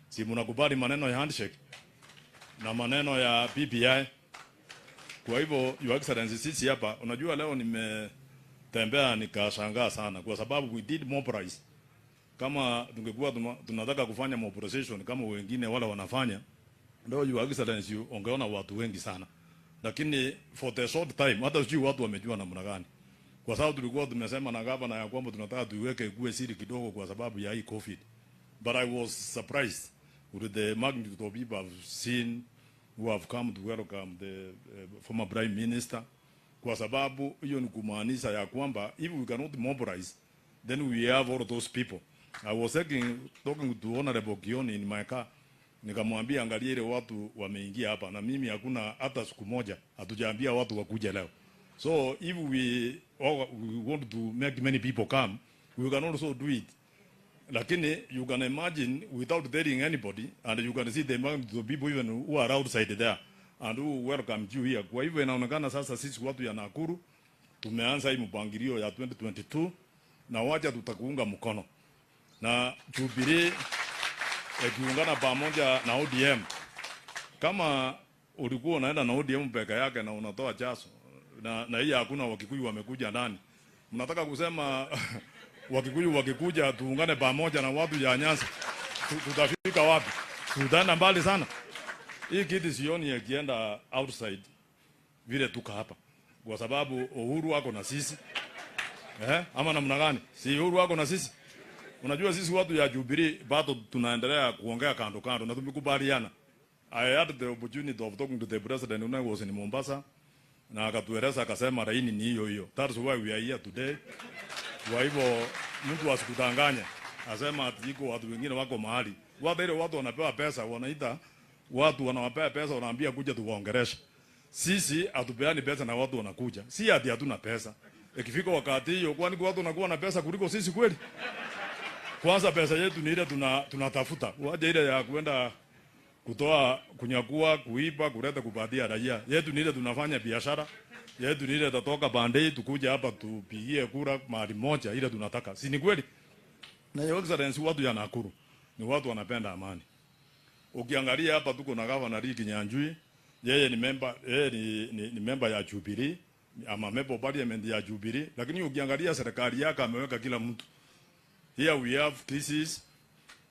S14: Si mnakubali maneno ya handshake na maneno ya PPI? Kwa hivyo Your Excellency, sisi hapa unajua leo nimetembea nikashangaa sana kwa sababu we did mobilize. Kama tungekuwa tunataka kufanya mobilization kama wengine wala wanafanya, ndio Your Excellency ungeona watu wengi sana. Lakini for the short time hata sijui watu wamejua namna gani. Kwa sababu tulikuwa tumesema na gavana ya kwamba tunataka tuiweke kuwe siri kidogo kwa sababu ya hii COVID. But I was surprised with the magnitude of people I've seen who have come to welcome the former Prime Minister. Kwa sababu hiyo ni kumaanisha ya kwamba if we cannot mobilize, then we have all those people. I was talking to Honorable Kioni in my car. Nikamwambia angalia ile watu wameingia hapa na mimi hakuna hata siku moja hatujaambia watu wakuja leo. So if we want to make many people come, we can also do it. Lakini you can imagine without telling anybody, and you can see the amount of people even who are outside there and who welcome you here. Kwa hivyo inaonekana sasa sisi watu ya Nakuru tumeanza hii mpangilio ya 2022 na wacha tutakuunga mkono. Na Jubilee kiungana pamoja na ODM. Kama ulikuwa unaenda na ODM peke yake na unatoa jaso na hii hakuna Wakikuyu wamekuja ndani. Mnataka kusema Wakikuyu wakikuja tuungane pamoja na watu ya Nyanza. Tutafika wapi? Tutaenda mbali sana. Hii kitu sioni yakienda outside vile tuka hapa. Kwa sababu Uhuru wako na sisi. Ama namna gani? Si Uhuru wako na sisi. Unajua sisi watu ya Jubilee bado tunaendelea kuongea kando kando na tumekubaliana. I had the opportunity of talking to the president when I was in Mombasa. Na akatueleza akasema Raini ni hiyo hiyo. That's why we are here today. Kwa hivyo mtu asikudanganya. Asema ati iko watu wengine wako mahali. Watu wanapewa pesa, wanaita watu wanawapea pesa, wanaambia kuja tuwaongeleshe. Sisi hatupeani pesa na watu wanakuja. Si ati hatuna pesa. Ikifika wakati hiyo kwani watu wanakuwa na pesa kuliko sisi kweli? Kwanza pesa yetu ni ile tunatafuta. Waje ile ya kwenda kutoa kunyakua, kuiba, kuleta kupatia raia. Yetu ni ile tunafanya biashara. Yetu ni ile tatoka Bandei tukuja hapa tupigie kura mahali moja ile tunataka. Si ni kweli? Na Your Excellency watu ya Nakuru ni watu wanapenda amani. Ukiangalia hapa tuko na gavana Kinyanjui, yeye ni member ya Jubilee, ama member parliament ya Jubilee, lakini ukiangalia serikali yake ameweka kila mtu. Here we have cases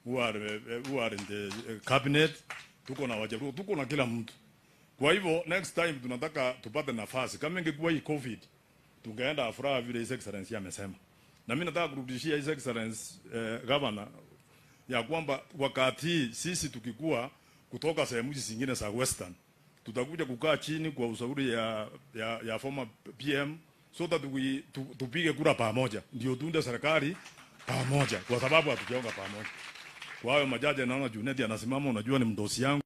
S14: who are in the cabinet, tuko na wajaruo, tuko na kila mtu. Kwa hivyo next time tunataka tupate nafasi. Kama ingekuwa hii COVID, tungeenda afraha vile His Excellency amesema. Na mimi nataka kurudishia His Excellency governor ya kwamba wakati sisi tukikuwa kutoka sehemu zingine za Western, tutakuja kukaa chini kwa ushauri ya former PM so that tupige kura pamoja. Ndio tuunde serikali pamoja kwa sababu hatujaonga pamoja. Kwa hiyo majaji naona Junedi anasimama, unajua ni mdosi yangu.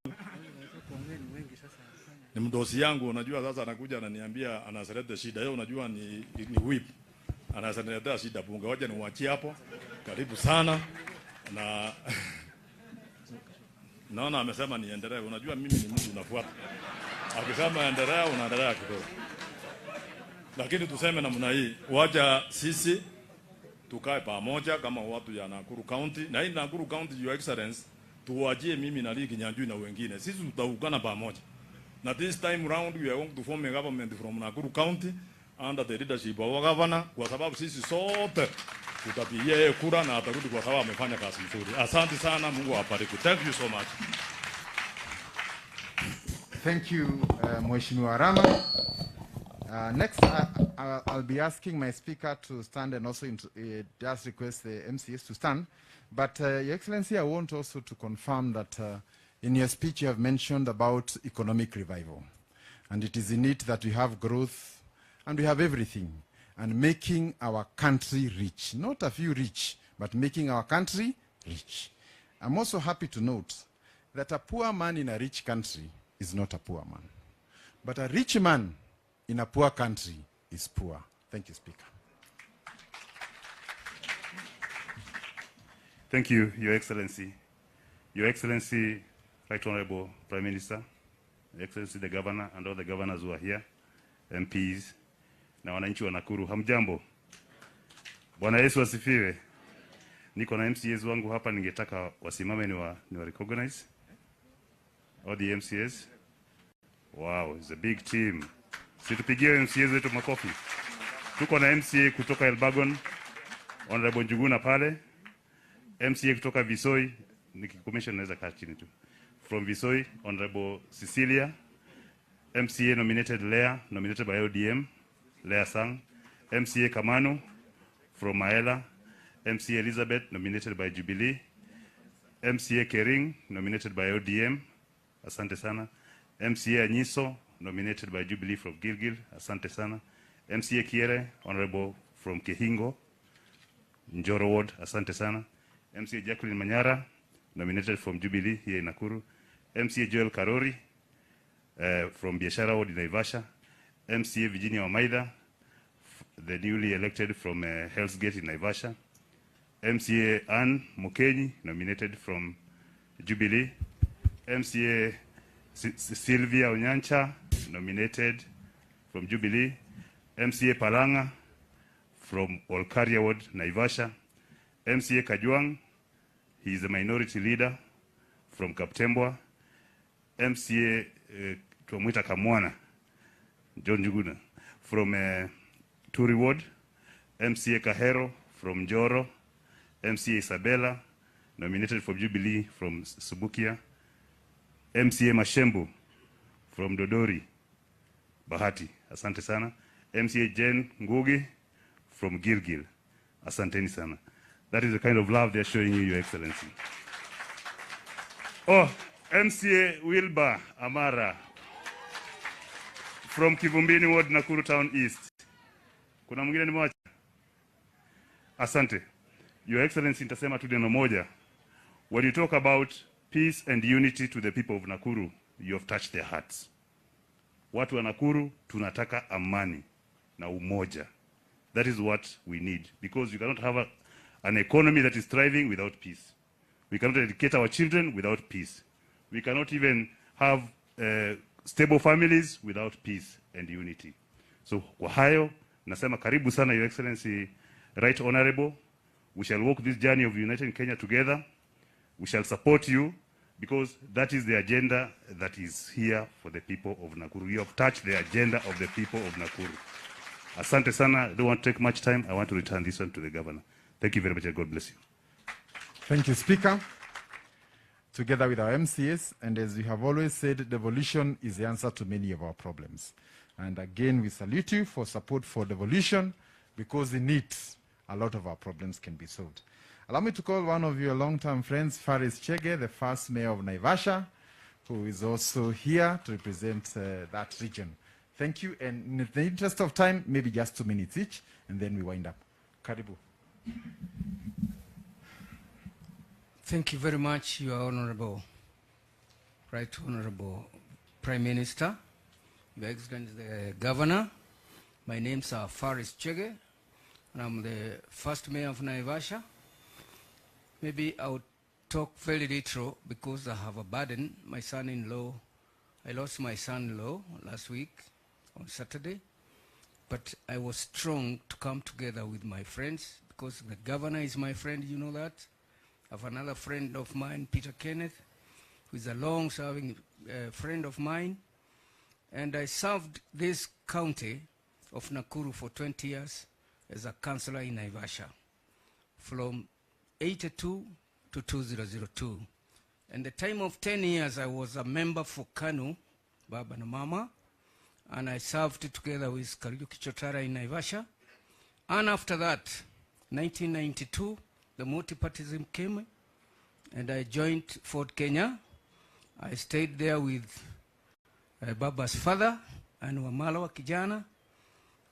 S14: Ni mdosi yangu, unajua sasa anakuja ananiambia anaseleta shida. Yeye unajua ni whip. Anaseleta shida bunge. Waje niwaachie hapo. Karibu sana. Na naona amesema niendelee. Unajua mimi ni mtu unafuata. Akisema endelea unaendelea kidogo. Lakini tuseme namna hii, wacha sisi tukae pamoja kama watu ya Nakuru County. Na hii Nakuru County, Your Excellency, tuwajie mimi na Kinyanjui na wengine. Sisi tutaungana pamoja. Na this time round we are going to form a government from Nakuru County under the leadership of our governor, kwa sababu sisi sote tutapigia kura na atarudi kwa sababu amefanya kazi nzuri. Asante sana, Mungu awabariki. Thank you so much.
S8: Thank you, Mheshimiwa Rama. Next, I'll be asking my speaker to stand and also just request the MCS to stand. But Your Excellency, I want also to confirm that in your speech you have mentioned about economic revival. And it is in it that we have growth and we have everything. And making our country rich. Not a few rich, but making our country rich. I'm also happy to note that a poor man in a rich country is not a poor man. But a rich man in a poor country is poor. Thank you, Speaker.
S15: Thank you, Your Excellency. Your Excellency, Right Honorable Prime Minister, Your Excellency the Governor and all the governors who are here, MPs, na wananchi wa Nakuru. Hamjambo. Bwana Yesu asifiwe. Niko na MCAs wangu hapa, ningetaka wasimame ni wa recognize all the MCAs. Wow, it's a big team. Situpigie MCAs wetu makofi. Tuko na MCA kutoka Elbagon, Honorable Njuguna pale. MCA kutoka Visoi, nikikommission naweza kaa chini tu. From Visoi, Honorable Cecilia. MCA nominated Lea, nominated by ODM, Lea Sang. MCA Kamanu from Maela. MCA Elizabeth, nominated by Jubilee. MCA Kering, nominated by ODM, asante sana. MCA Anyiso, nominated by Jubilee from Gilgil, asante sana. MCA Kiere, Honorable from Kehingo, Njoro Ward, asante sana. MCA Jacqueline Manyara, nominated from Jubilee here in Nakuru. MCA Joel Karori, from Biashara Ward in Naivasha. MCA Virginia Wamaida, the newly elected from Hell's Gate in Naivasha. MCA Ann Mukenyi, nominated from Jubilee. MCA Sylvia Onyancha, nominated from Jubilee. MCA Palanga from Olkaria Ward, Naivasha. MCA Kajwang, he is a minority leader from Kaptembwa. MCA Tuamwita Kamwana, John Njuguna, from Turi Ward. MCA Kahero from Joro. MCA Isabella, nominated from Jubilee from Subukia. MCA Mashembu from Dodori, Bahati, asante sana. MCA Jen Ngugi from Gilgil, asanteni sana. That is the kind of love they are showing you, Your Excellency. Oh, MCA Wilbur Amara from Kivumbini Ward, Nakuru Town East. Kuna mwingine nimewacha? Asante. Your Excellency, nitasema tu neno moja. When you talk about peace and unity to the people of Nakuru, you have touched their hearts. Watu wa Nakuru tunataka amani na umoja. That is what we need, because you cannot have an economy that is thriving without peace. We cannot educate our children without peace. We cannot even have stable families without peace and unity. So kwa hayo nasema karibu sana, Your Excellency, Right Honorable. We shall walk this journey of uniting Kenya together. We shall support you, because that is the agenda that is here for the people of Nakuru. You have touched the agenda of the people of Nakuru. Asante sana. I don't want to take much time. I want to return this one to the governor. Thank you very much, and God bless you.
S8: Thank you, Speaker. Together with our MCAs, and as we have always said, devolution is the answer to many of our problems. And again, we salute you for support for devolution, because in it, a lot of our problems can be solved. Allow me to call one of your long-term friends, Faris Chege, the first mayor of Naivasha, who is also here to represent that region. Thank you, and in the interest of time, maybe just 2 minutes each, and then we wind up. Karibu.
S16: Thank you very much, Your Honorable, Right Honorable Prime Minister, Your Excellency the Governor. My name is Faris Chege, and I'm the first mayor of Naivasha. Maybe I'll talk very little because I have a burden. My son-in-law, I lost my son-in-law last week on Saturday, but I was strong to come together with my friends, because the governor is my friend, you know that. I have another friend of mine, Peter Kenneth, who is a long-serving friend of mine, and I served this county of Nakuru for 20 years as a councillor in Naivasha, from 82 to 2002. And the time of 10 years, I was a member for KANU, Baba na Mama, and I served together with Kariuki Chotara in Naivasha. And after that, 1992, the multipartyism came, and I joined Ford Kenya. I stayed there with Baba's father, and Wamala wa Kijana,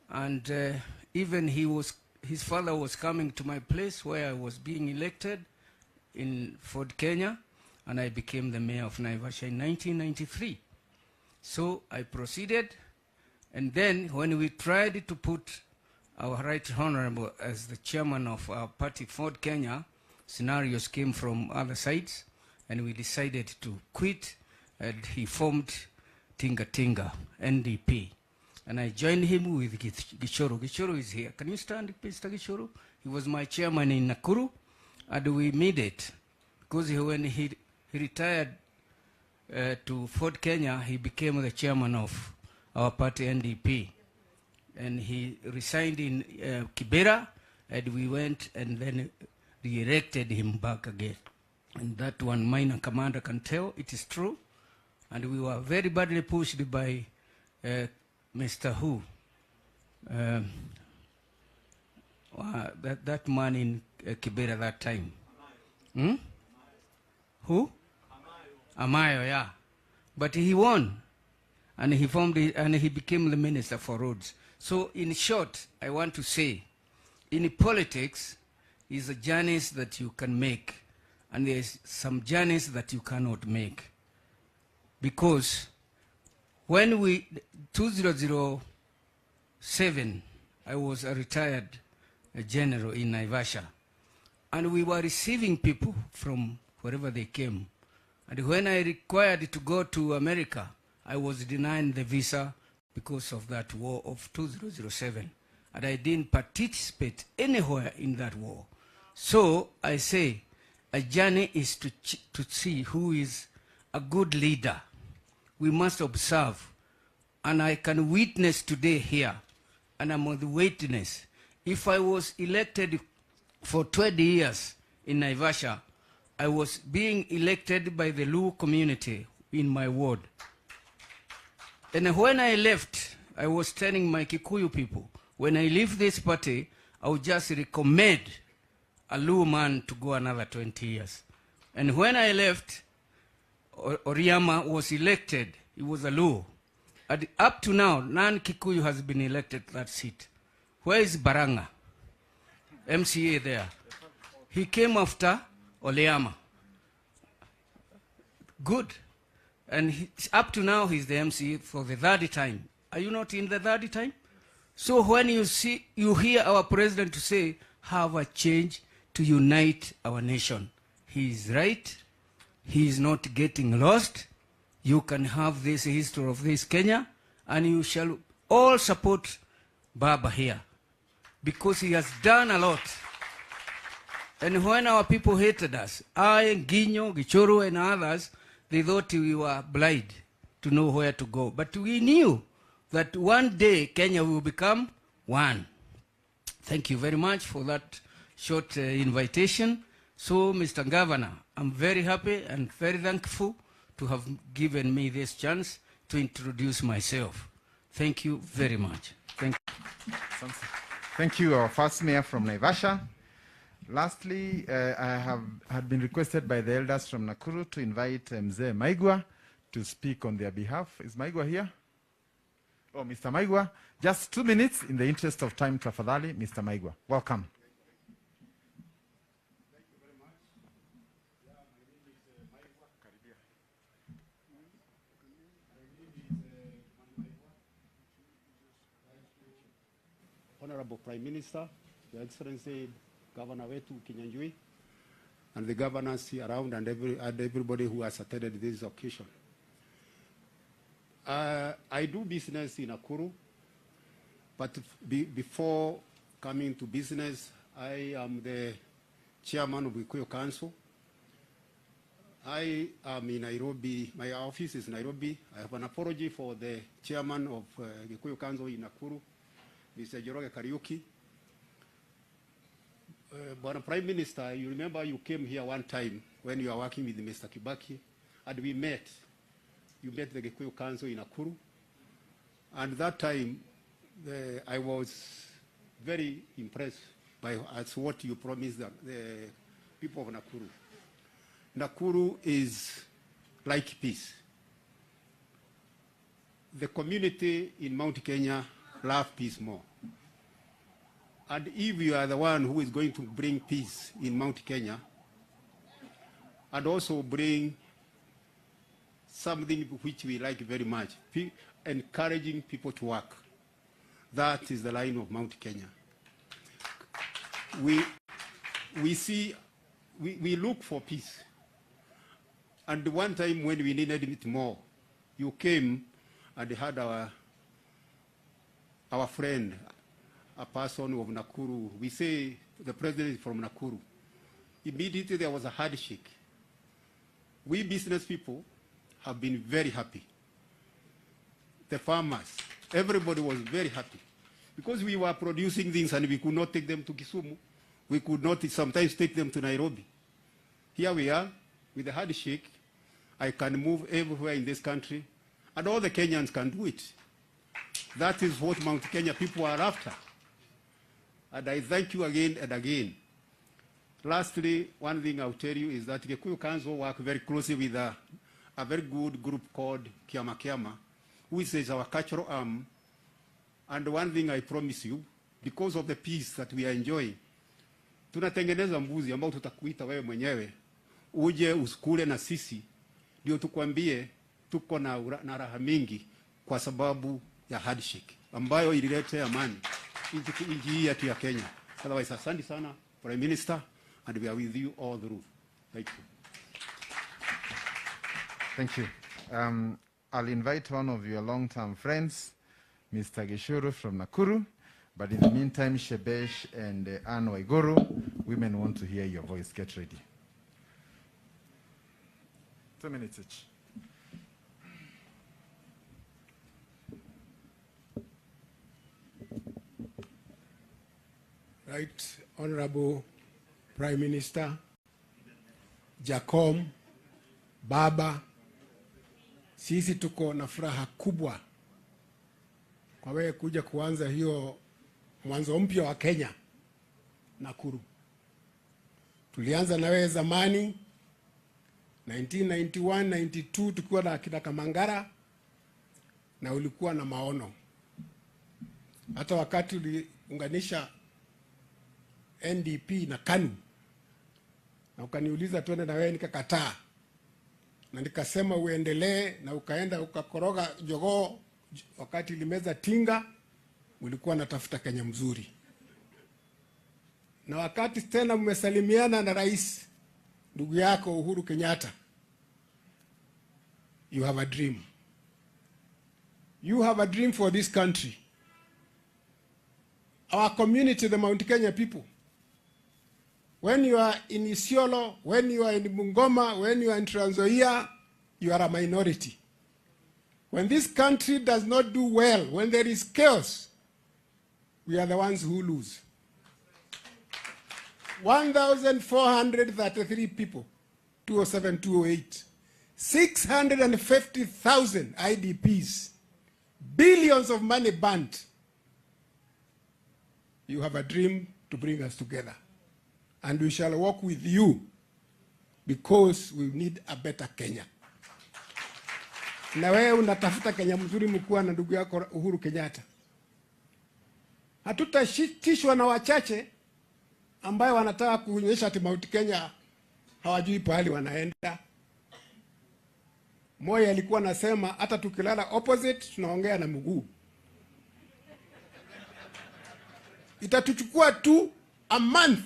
S16: and even his father was coming to my place where I was being elected in Ford Kenya, and I became the mayor of Naivasha in 1993. So I proceeded, and then when we tried to put our Right Honorable as the chairman of our party, Ford Kenya, scenarios came from other sides, and we decided to quit, and he formed Tinga Tinga, NDP. And I joined him with Gishoro. Gishoro is here. Can you stand, Mr. Gishoro? He was my chairman in Nakuru, and we made it. Because when he retired to Fort Kenya, he became the chairman of our party, NDP. And he resigned in Kibera, and we went and then re-elected him back again. And that one minor commander can tell it is true. And we were very badly pushed by Mr. Who? That man in Kibera that time. Who? Amayo, yeah. But he won. And he formed it, and he became the minister for roads. So in short, I want to say, in politics, is a journeys that you can make, and there's some journeys that you cannot make. Because when 2007, I was a retired general in Naivasha, and we were receiving people from wherever they came. And when I required to go to America, I was denied the visa because of that war of 2007. And I didn't participate anywhere in that war. So I say, a journey is to see who is a good leader. We must observe. And I can witness today here, and I'm on the witness. If I was elected for 20 years in Naivasha, I was being elected by the Luo community in my ward. And when I left, I was telling my Kikuyu people, when I leave this party, I would just recommend a Luo man to go another 20 years. And when I left, Oriama was elected. He was a Luo. And up to now, none Kikuyu has been elected that seat. Where is Baranga? MCA there. He came after Oleama. Good. And up to now, he's the MCA for the third time. Are you not in the third time? So when you hear our president to say, have a change to unite our nation. He is right. He is not getting lost. You can have this history of this Kenya, and you shall all support Baba here, because he has done a lot. And when our people hated us, I, Ginyo, Gichoro, and others, they thought we were blind to know where to go. But we knew that one day Kenya will become one. Thank you very much for that short invitation. So, Mr. Governor, I'm very happy and very thankful to have given me this chance to introduce myself. Thank you very much. Thank you.
S8: Thank you, our first mayor from Naivasha. Lastly, I had been requested by the elders from Nakuru to invite Mzee Maigwa to speak on their behalf. Is Maigwa here? Oh, Mr. Maigwa, just 2 minutes in the interest of time, tafadhali. Mr. Maigwa, welcome.
S17: Thank you very much. Yeah, my name is Maigwa Karibia. Honorable Prime Minister, Your Excellency Governor wetu Kinyanjui, and the governors here around, and everybody who has attended this occasion. I do business in Nakuru, but before coming to business, I am the chairman of Gikuyu Council. I am in Nairobi. My office is Nairobi. I have an apology for the chairman of Gikuyu Council in Nakuru, Mr. Joroge Kariuki. But Prime Minister, you remember you came here one time when you were working with Mr. Kibaki, and we met. You met the Gikuyu Council in Nakuru. And that time, I was very impressed by what you promised the people of Nakuru. Nakuru is like peace. The community in Mount Kenya love peace more. And if you are the one who is going to bring peace in Mount Kenya, and also bring something which we like very much, encouraging people to work, that is the line of Mount Kenya. We look for peace. And one time when we needed it more, you came and had our friend, a person of Nakuru. We say the president is from Nakuru. immediately there was a handshake. We business people have been very happy. The farmers, everybody was very happy. Because we were producing things and we could not take them to Kisumu. We could not sometimes take them to Nairobi. Here we are, with the handshake. I can move everywhere in this country, and all the Kenyans can do it. That is what Mount Kenya people are after. And I thank you again and again. Lastly, one thing I'll tell you is that the Kikuyu Council work very closely with a very good group called Kiama, which is our cultural arm. And one thing I promise you, because of the peace that we are enjoying, tunatengeneza mbuzi ambao tutakuita wewe mwenyewe, uje usikule na sisi, ndio tukwambie tuko na raha mingi kwa sababu ya handshake ambayo ilileta amani nchi hii yetu ya Kenya. Otherwise, asante sana Prime Minister, and we are with you all through. Thank you.
S8: Thank you. I'll invite one of your long-term friends, Mr. Gishuru from Nakuru. But in the meantime, Shebesh and Anne Waiguru, women want to hear your voice. Get ready. 2 minutes each.
S18: Right, Honorable Prime Minister, Jacom, Baba, sisi tuko na furaha kubwa kwa wewe kuja kuanza hiyo mwanzo mpya wa Kenya, Nakuru. Tulianza na wewe zamani 1991, 92 tukiwa na kina Kamangara, na ulikuwa na maono. Hata wakati uliunganisha NDP na KANU na ukaniuliza tuende na wewe, nikakataa, na nikasema uendelee, na ukaenda ukakoroga jogoo. Wakati limeza tinga, ulikuwa natafuta Kenya mzuri. Na wakati tena mmesalimiana na rais ndugu yako Uhuru Kenyatta, you have a dream. You have a dream for this country. Our community, the Mount Kenya people, when you are in Isiolo, when you are in Bungoma, when you are in Trans Nzoia, you are a minority. When this country does not do well, when there is chaos, we are the ones who lose. 1,433 people, 2007, 2008, 650,000 IDPs, billions of money burnt. You have a dream to bring us together. And we shall work with you because we need a better Kenya. Na wewe unatafuta Kenya mzuri mkuu na ndugu yako Uhuru Kenyatta. Hatutashitishwa na wachache ambayo wanataka kuonyesha ati Mount Kenya hawajui pahali wanaenda. Moyo alikuwa anasema hata tukilala opposite tunaongea na mguu. Itatuchukua tu a month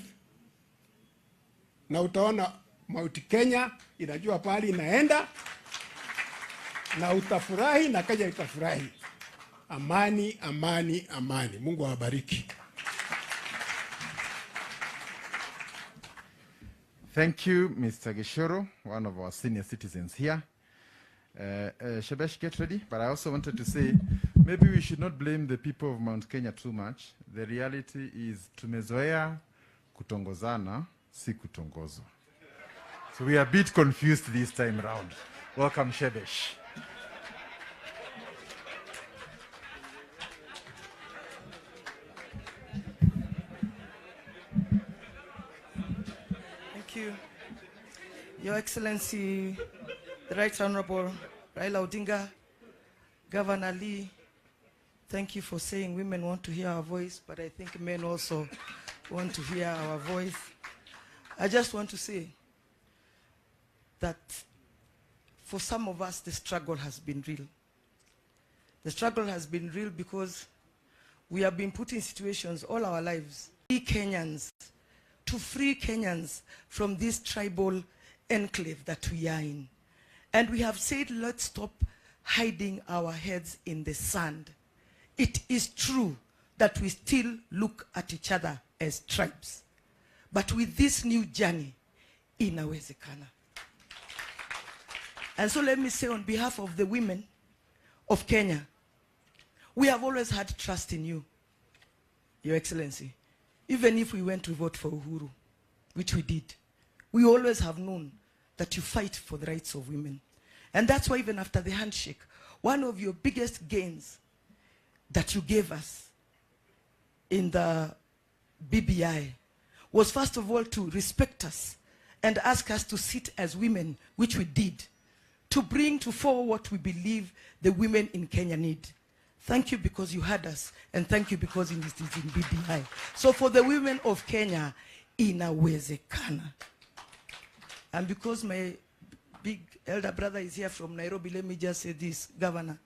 S18: na utaona Mount Kenya inajua pahali inaenda, na utafurahi na Kenya itafurahi. Amani, amani, amani. Mungu awabariki.
S8: Thank you, Mr. Gishoro, one of our senior citizens here. Shebesh, get ready. But I also wanted to say, maybe we should not blame the people of Mount Kenya too much. The reality is tumezoea kutongozana, si kutongozwa. So we are a bit confused this time around. Welcome, Shebesh.
S19: Thank you. Your Excellency, the Right Honorable Raila Odinga, Governor Lee, thank you for saying women want to hear our voice, but I think men also want to hear our voice. I just want to say that for some of us, the struggle has been real. The struggle has been real because we have been put in situations all our lives, to free Kenyans from this tribal enclave that we are in. And we have said, let's stop hiding our heads in the sand. It is true that we still look at each other as tribes. But with this new journey, inawezekana. And so let me say on behalf of the women of Kenya, we have always had trust in you, Your Excellency. Even if we went to vote for Uhuru, which we did, we always have known that you fight for the rights of women. And that's why even after the handshake, one of your biggest gains that you gave us in the BBI was first of all to respect us and ask us to sit as women, which we did, to bring to fore what we believe the women in Kenya need. Thank you because you had us, and thank you because it is in BBI. So for the women of Kenya, inawezekana. And because my big elder brother is here from Nairobi, let me just say this, Governor.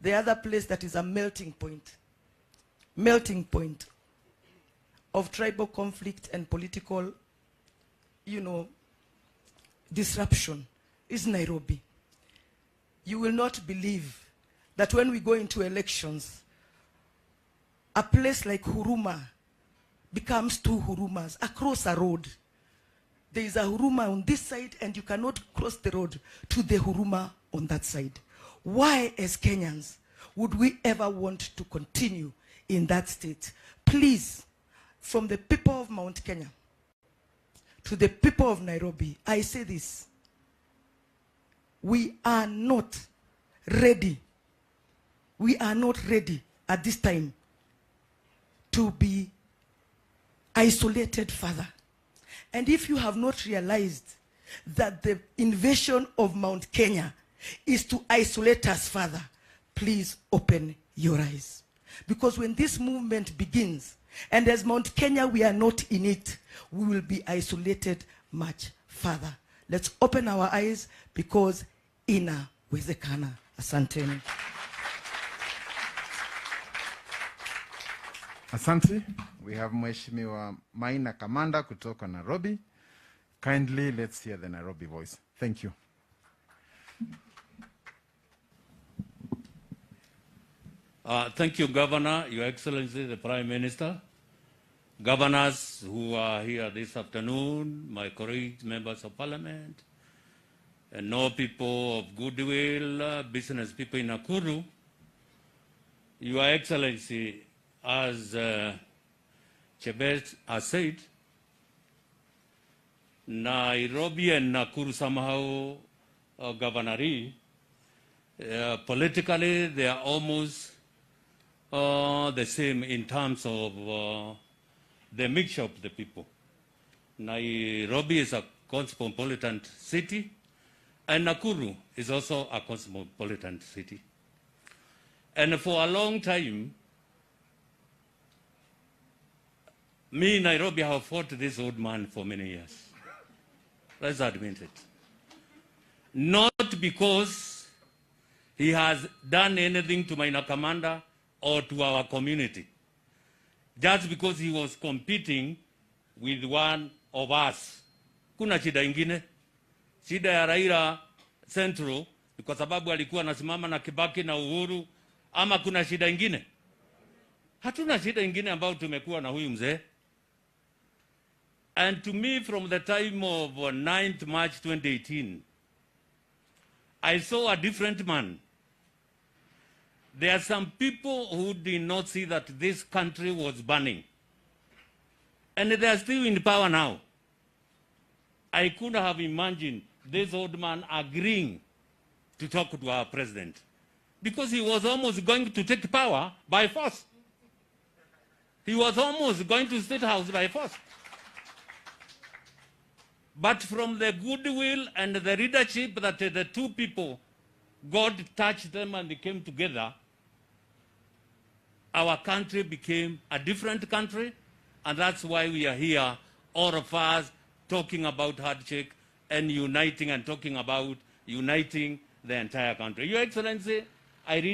S19: The other place that is a melting point of tribal conflict and political, disruption is Nairobi. You will not believe that when we go into elections, a place like Huruma becomes two Hurumas across a road. There is a Huruma on this side and you cannot cross the road to the Huruma on that side. Why, as Kenyans, would we ever want to continue in that state? Please, from the people of Mount Kenya to the people of Nairobi, I say this. We are not ready. We are not ready at this time to be isolated further. And if you have not realized that the invasion of Mount Kenya is to isolate us further, please open your eyes. Because when this movement begins, and as Mount Kenya we are not in it, we will be isolated much further. Let's open our eyes because inawezekana. Asanteni.
S8: Asante. We have Mheshimiwa Maina Kamanda kutoka Nairobi. Kindly, let's hear the Nairobi voice. Thank you.
S3: Thank you, Governor, Your Excellency, the Prime Minister, governors who are here this afternoon, my colleagues, members of Parliament, and all people of goodwill, business people in Nakuru. Your Excellency, as Chebet has said, Nairobi and Nakuru somehow, Governor, politically they are almost the same in terms of the mixture of the people. Nairobi is a cosmopolitan city, and Nakuru is also a cosmopolitan city. And for a long time, me in Nairobi have fought this old man for many years. Let's admit it. Not because he has done anything to Maina Kamanda or to our community. Just because he was competing with one of us. Kuna shida ingine. Shida ya Raila Central, kwa sababu alikuwa anasimama na Kibaki na Uhuru, ama kuna shida ingine? Hatuna shida ingine ambayo tumekuwa na huyu mzee. And to me, from the time of 9th March 2018, I saw a different man. There are some people who did not see that this country was burning. And they are still in power now. I couldn't have imagined this old man agreeing to talk to our president, because he was almost going to take power by force. He was almost going to State House by force. But from the goodwill and the leadership that the two people, God touched them and they came together, our country became a different country, and that's why we are here, all of us, talking about handshake and uniting and talking about uniting the entire country. Your Excellency, I read